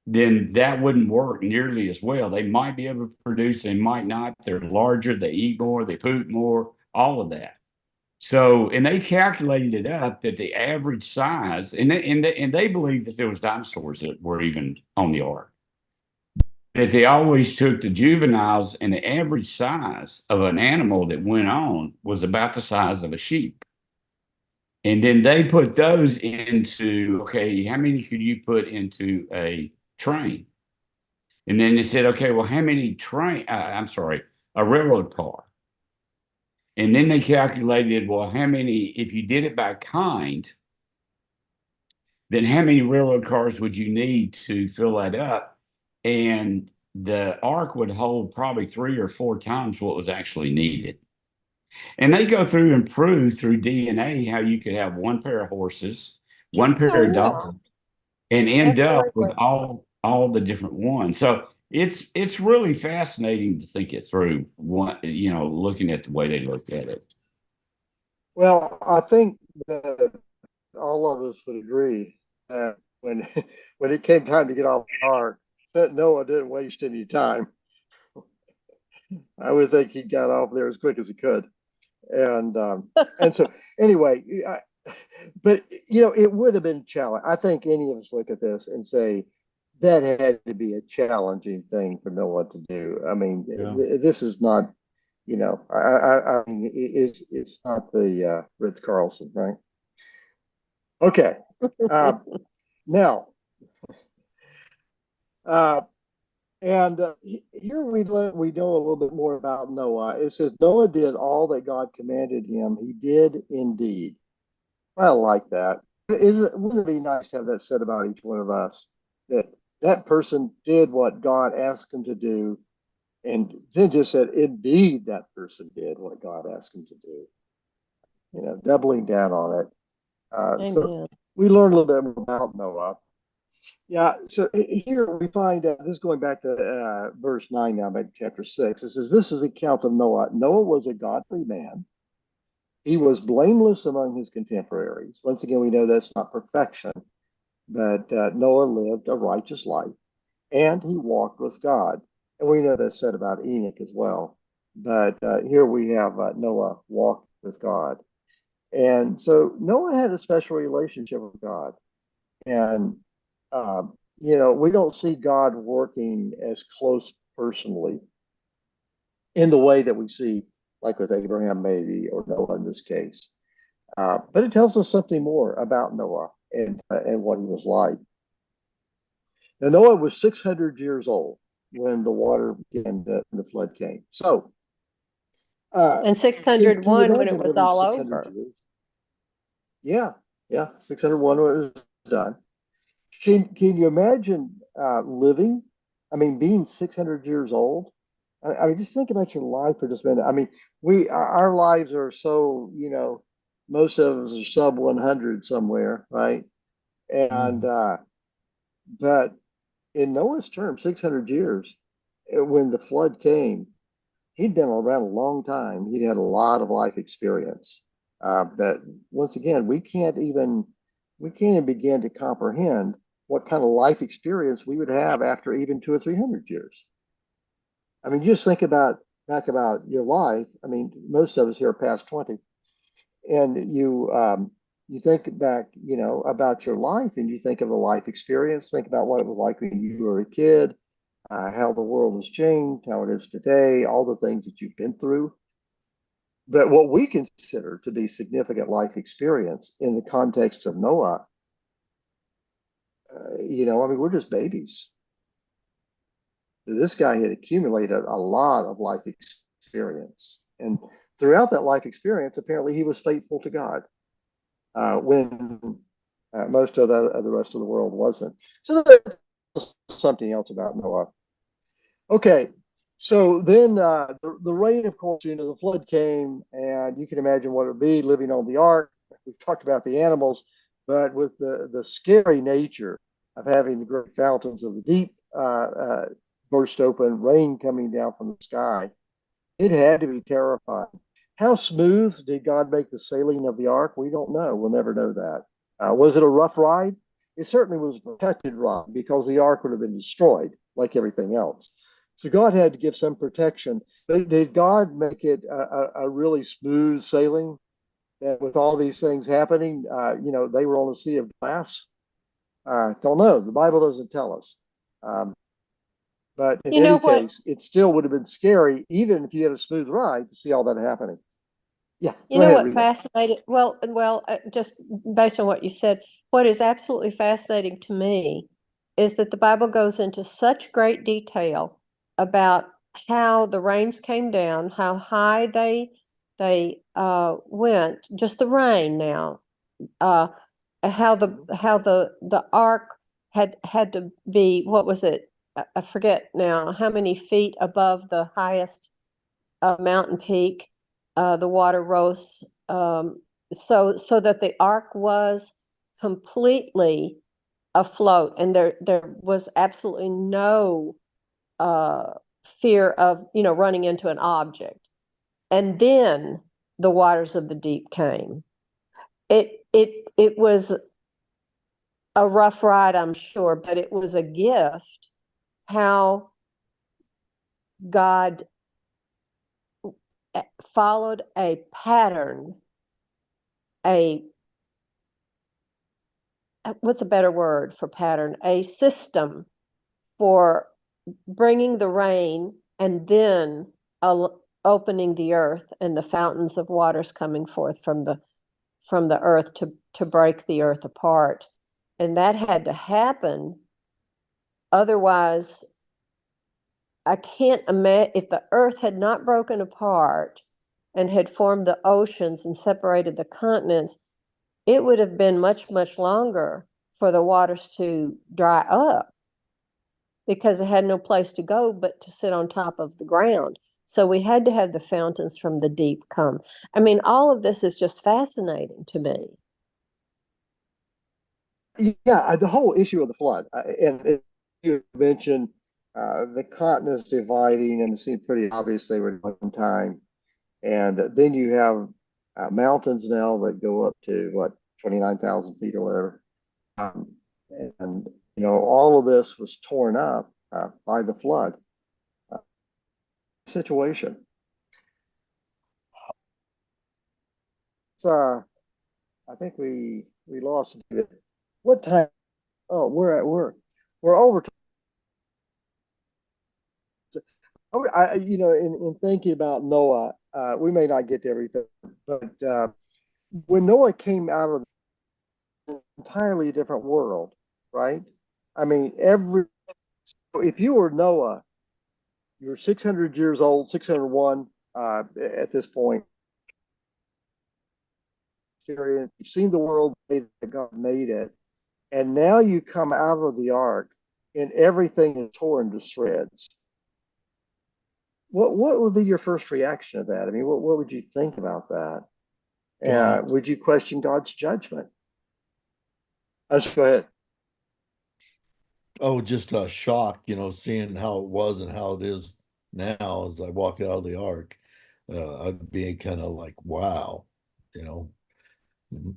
then that wouldn't work nearly as well. They might be able to produce, they might not. They're larger, they eat more, they poop more, all of that. So, and they calculated it up that the average size, and they believe that there was dinosaurs that were even on the ark. That they always took the juveniles, and the average size of an animal that went on was about the size of a sheep. And then they put those into, okay, how many could you put into a train? And then they said, okay, well, how many a railroad car. And then they calculated, well, how many, if you did it by kind, then how many railroad cars would you need to fill that up? And the ark would hold probably 3 or 4 times what was actually needed. And they go through and prove through DNA how you could have one pair of horses, one pair of dogs, and end That's up very with good. all the different ones. So it's really fascinating to think it through. One, looking at the way they looked at it. Well, I think that all of us would agree that when when it came time to get off the ark, that Noah didn't waste any time. I would think he got off there as quick as he could. And so anyway, but it would have been challenging. I think any of us look at this and say that had to be a challenging thing for Noah to do. I mean, this is not, I mean, it's not the Ritz Carlson, right? Okay. Now, uh, and here we know a little bit more about Noah. It says Noah did all that God commanded him. He did indeed. I like that. Wouldn't it be nice to have that said about each one of us? That person did what God asked him to do, and then just said, indeed, that person did what God asked him to do. Doubling down on it. So Amen. we learn a little bit more about Noah. Yeah, so here we find this is going back to verse 9 now, back to chapter 6. It says, this is the account of Noah. Noah was a godly man. He was blameless among his contemporaries. Once again, we know that's not perfection, but Noah lived a righteous life and he walked with God. And we know that's said about Enoch as well. But here we have Noah walked with God. And so Noah had a special relationship with God. And, we don't see God working as close personally in the way that we see, like with Abraham, maybe, or Noah in this case. But it tells us something more about Noah and what he was like. Now, Noah was 600 years old when the water began, the flood came. So, And can you 601 when it imagine was living all 600 over. years? Yeah, 601 was done. Can you imagine living? I mean, being 600 years old. I mean, just think about your life for just a minute. I mean, our lives are so, most of us are sub 100 somewhere, right? And but in Noah's term, 600 years, when the flood came, he'd been around a long time. He'd had a lot of life experience. But once again, we can't even begin to comprehend what kind of life experience we would have after even 200 or 300 years. I mean, just think back about your life. I mean, most of us here are past 20, and you think back, about your life, and you think of a life experience. Think about what it was like when you were a kid, how the world has changed, how it is today, all the things that you've been through. But what we consider to be significant life experience in the context of Noah, I mean, we're just babies. This guy had accumulated a lot of life experience. And throughout that life experience, apparently he was faithful to God when most of the rest of the world wasn't. So there's something else about Noah. Okay, so then the rain, of course, the flood came, and you can imagine what it would be living on the ark. We've talked about the animals, but with the scary nature of having the great fountains of the deep burst open, rain coming down from the sky, it had to be terrifying. How smooth did God make the sailing of the ark? We don't know. We'll never know that. Was it a rough ride? It certainly was a protected ride because the ark would have been destroyed like everything else. So God had to give some protection. But did God make it a really smooth sailing? that with all these things happening, they were on a sea of glass? Don't know. The Bible doesn't tell us. But in You know any what? case, it still would have been scary, even if you had a smooth ride, to see all that happening. Yeah, You go know ahead, what Rita. fascinated? Well, just based on what you said, what is absolutely fascinating to me is that the Bible goes into such great detail about how the rains came down, how high they went, just the rain now, uh, how the ark had to be, what was it? I forget now how many feet above the highest mountain peak. The water rose, so that the ark was completely afloat, and there was absolutely no uh, fear of running into an object. And then the waters of the deep came. It was a rough ride, I'm sure, but it was a gift how God followed a pattern, a what's a better word for pattern? A system for bringing the rain and then opening the earth and the fountains of waters coming forth from the earth to break the earth apart. And that had to happen. Otherwise, I can't imagine if the earth had not broken apart and had formed the oceans and separated the continents, it would have been much, much longer for the waters to dry up because it had no place to go but to sit on top of the ground. So we had to have the fountains from the deep come. I mean, all of this is just fascinating to me. Yeah, the whole issue of the flood, and you mentioned the continents dividing, and it seemed pretty obvious they were at one time. And then you have mountains now that go up to what, 29,000 feet or whatever. Um, and all of this was torn up by the flood situation. So I think we lost it. What time? Oh, we're at work. We're over. In thinking about Noah, we may not get to everything, but when Noah came out of an entirely different world, right? I mean, if you were Noah, you're 600 years old, 601 at this point. You've seen the world that God made it, and now you come out of the ark, and everything is torn to shreds. What would be your first reaction to that? I mean, what would you think about that? Would you question God's judgment? Let's go ahead. Oh, just a shock, seeing how it was and how it is now as I walk out of the ark. I'd be kind of like, wow, you know,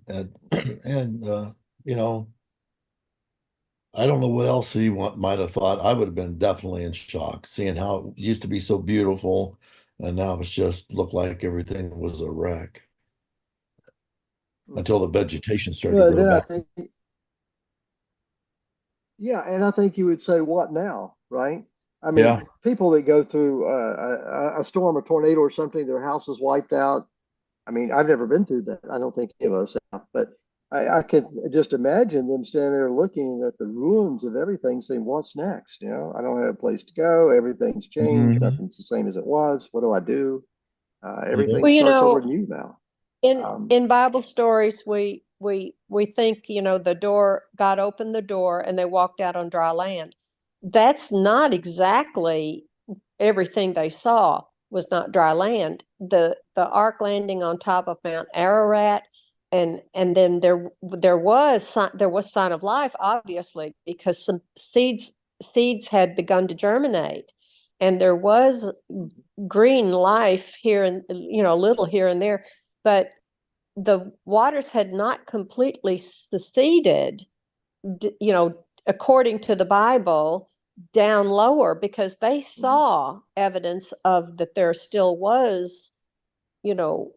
and and you know, I don't know what else might have thought. I would have been definitely in shock, seeing how it used to be so beautiful, and now it's just looked like everything was a wreck until the vegetation started to Well, grow then I back. think, yeah, and I think you would say, what now, right? I Yeah. mean, people that go through a storm, a tornado, or something, their house is wiped out. I mean, I've never been through that. I don't think any of us have, but I could just imagine them standing there looking at the ruins of everything, saying, "What's next?" I don't have a place to go. Everything's changed. Mhm. Nothing's the same as it was. What do I do? Yeah. Everything Well, starts over new now. in Bible stories, we think, the door, God opened the door and they walked out on dry land. That's not exactly everything they saw was not dry land. The ark landing on top of Mount Ararat, and then there was sign of life, obviously, because some seeds had begun to germinate, and there was green life here and a little here and there, but the waters had not completely seceded, according to the Bible, down lower, because they saw evidence of that there still was, you know,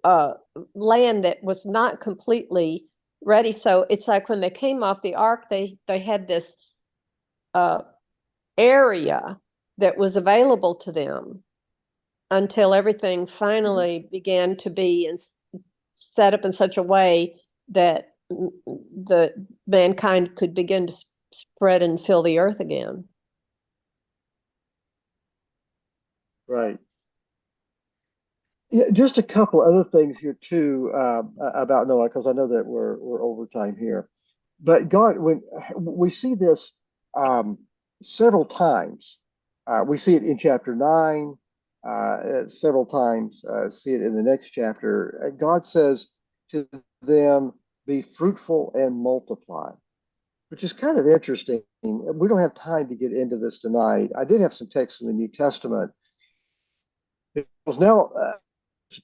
uh, land that was not completely ready. So it's like when they came off the ark, they had this area that was available to them until everything finally began to be set up in such a way that the mankind could begin to spread and fill the earth again. Right. Yeah, just a couple other things here too about Noah, because I know that we're over time here. But God, when we see this several times, we see it in chapter 9, several times. See it in the next chapter. God says to them, "Be fruitful and multiply," which is kind of interesting. We don't have time to get into this tonight. I did have some texts in the New Testament. Because now,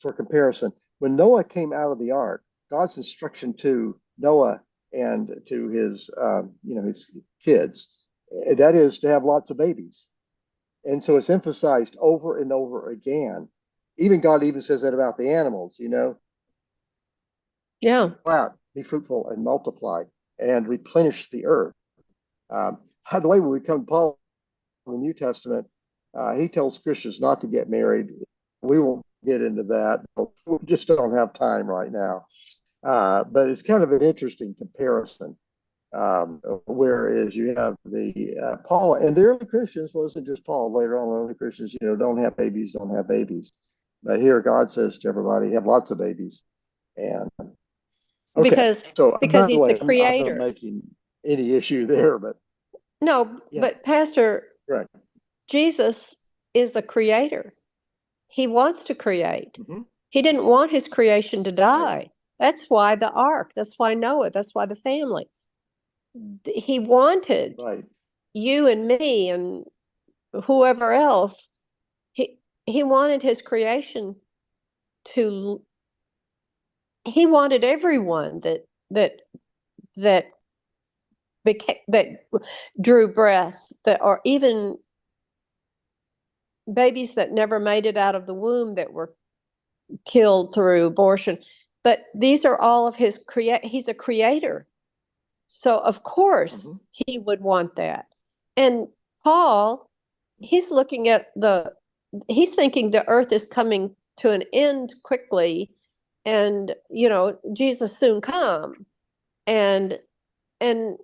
for comparison, when Noah came out of the ark, God's instruction to Noah and to his, his kids, that is to have lots of babies. And so it's emphasized over and over again. Even God even says that about the animals, Yeah. Go out, be fruitful and multiply and replenish the earth. By the way, when we come to Paul in the New Testament, he tells Christians not to get married. We won't get into that. We just don't have time right now. But it's kind of an interesting comparison. Whereas you have the Paul and the early Christians, wasn't just Paul, later on, the early Christians, don't have babies, don't have babies. But here God says to everybody, have lots of babies. And okay, Because so by the he's way, the I'm not creator. making any issue there, but No, yeah, but Pastor, right. Jesus is the creator. He wants to create. Mm-hmm. He didn't want his creation to die. Right. That's why the ark. That's why Noah. That's why the family. He wanted Right. you and me and whoever else. He wanted his creation to. He wanted everyone that became that drew breath, that or even babies that never made it out of the womb that were killed through abortion. But these are all of his he's a creator. So of course he would want that. And Paul, he's looking at he's thinking the earth is coming to an end quickly, and Jesus soon come. And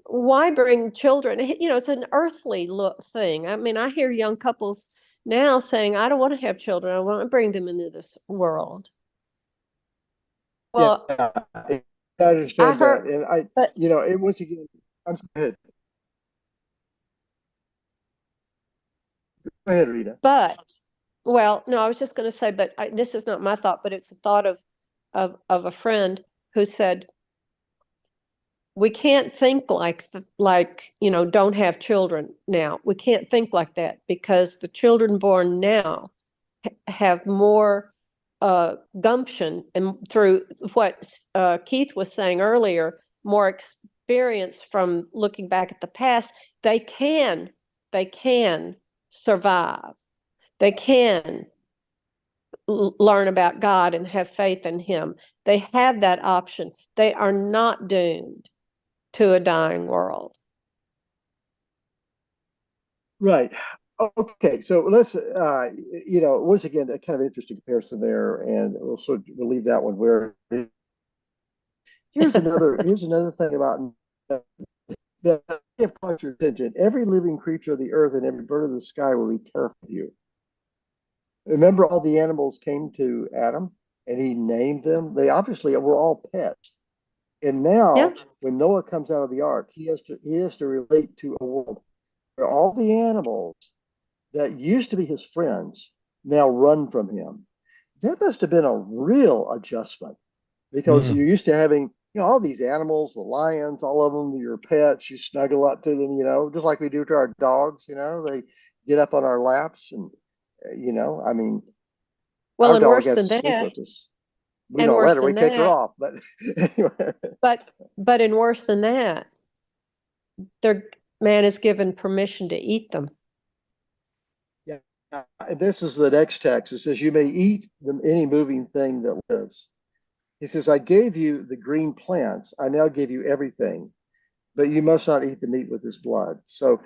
why bring children? It's an earthly thing. I mean, I hear young couples now saying, I don't want to have children. I want to bring them into this world. Well, yeah, I understand heard, that. And but it was again, I'm sorry. Go ahead, Rita. well, no, I was just going to say, but this is not my thought, but it's a thought of a friend who said, we can't think like don't have children now. We can't think like that because the children born now have more gumption, and through what Keith was saying earlier, more experience from looking back at the past. They can survive. They can learn about God and have faith in Him. They have that option. They are not doomed to a dying world. Right. Okay. So let's, once again, a kind of interesting comparison there, and we'll leave that one where. Here's another thing about that have caught your attention. Every living creature of the earth and every bird of the sky will be terrified of you. Remember, all the animals came to Adam, and he named them. They obviously were all pets. And now, Yeah. when Noah comes out of the ark, he has to relate to a world where all the animals that used to be his friends now run from him. That must have been a real adjustment because you're used to having, all these animals, the lions, all of them, your pets, you snuggle up to them, just like we do to our dogs, they get up on our laps and, I mean, Well, our and dog worse has than to sleep that, with us. We and don't worse let her, we than take her that, off, but anyway. but in worse than that, their man is given permission to eat them. Yeah. this is the next text. It says, "You may eat any moving thing that lives." He says, "I gave you the green plants. I now give you everything, but you must not eat the meat with his blood." So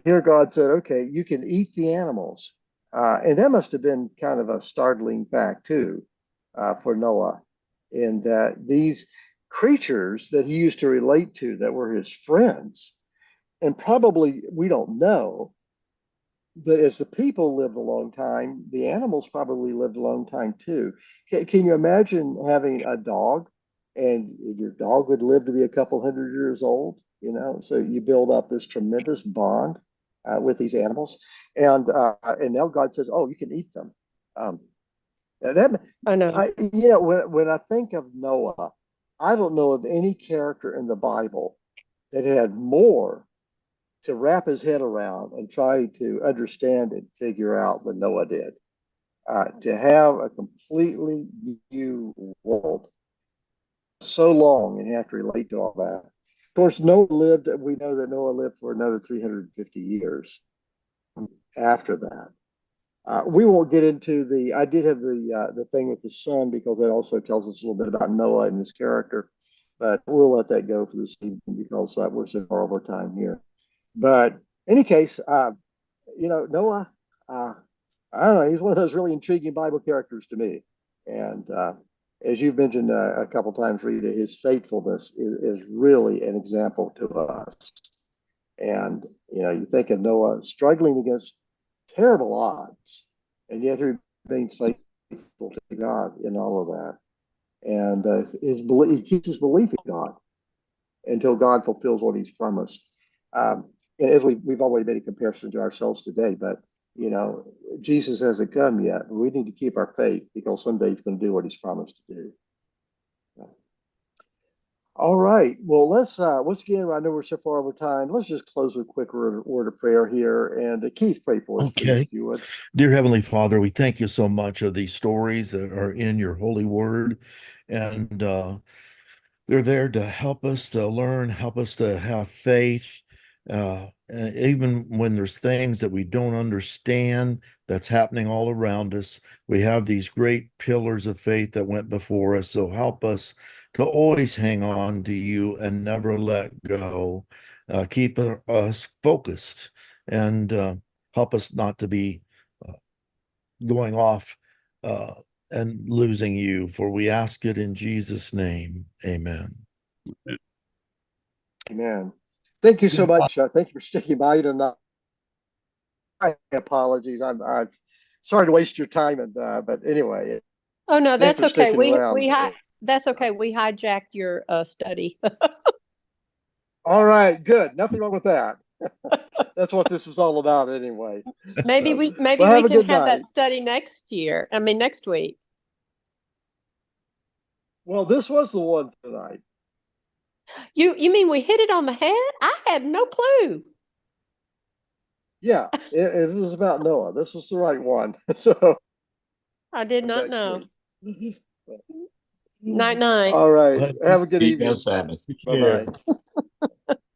here God said, "Okay, you can eat the animals." And that must have been kind of a startling fact, too, for Noah, in that these creatures that he used to relate to that were his friends, and probably we don't know, but as the people lived a long time, the animals probably lived a long time too. Can you imagine having a dog and your dog would live to be a couple hundred years old? You know, so you build up this tremendous bond with these animals, and now God says, "Oh, you can eat them." Um, that I know. when I think of Noah, I don't know of any character in the Bible that had more to wrap his head around and try to understand and figure out what Noah did. To have a completely new world so long and have to relate to all that. Of course, we know that Noah lived for another 350 years after that. We won't get into I did have the thing with the sun because that also tells us a little bit about Noah and his character, but we'll let that go for this evening because we're so far over time here. But in any case, Noah, I don't know, he's one of those really intriguing Bible characters to me. And as you've mentioned a couple times, Rita, his faithfulness is really an example to us. And, you think of Noah struggling against terrible odds, and yet he remains faithful to God in all of that. And he keeps his belief in God until God fulfills what he's promised. And as we've already made a comparison to ourselves today, but Jesus hasn't come yet. We need to keep our faith because someday he's going to do what he's promised to do. All right. Well, let's once again, I know we're so far over time. Let's just close with a quick word of prayer here. And Keith, pray for us, please, Okay. if you would. Dear Heavenly Father, we thank you so much of these stories that are in your holy word. And they're there to help us to learn, help us to have faith. Even when there's things that we don't understand that's happening all around us, we have these great pillars of faith that went before us. So help us to always hang on to you and never let go. Keep us focused and help us not to be uh, going off and losing you. For we ask it in Jesus' name. Amen. Amen. Thank you so much. Thank you for sticking by tonight. My apologies. I'm sorry to waste your time, but anyway, Oh no, thanks that's for okay. sticking around. That's okay. We hijacked your study. All right, good. Nothing wrong with that. That's what this is all about, anyway. Maybe So, we well, have a can good have night. that study next year. I mean next week. Well, this was the one tonight. You mean we hit it on the head? I had no clue. Yeah, it was about Noah. This was the right one. So I did not next know. week. Night night. All right. Have a good Keep evening. us Sabbath. Bye bye.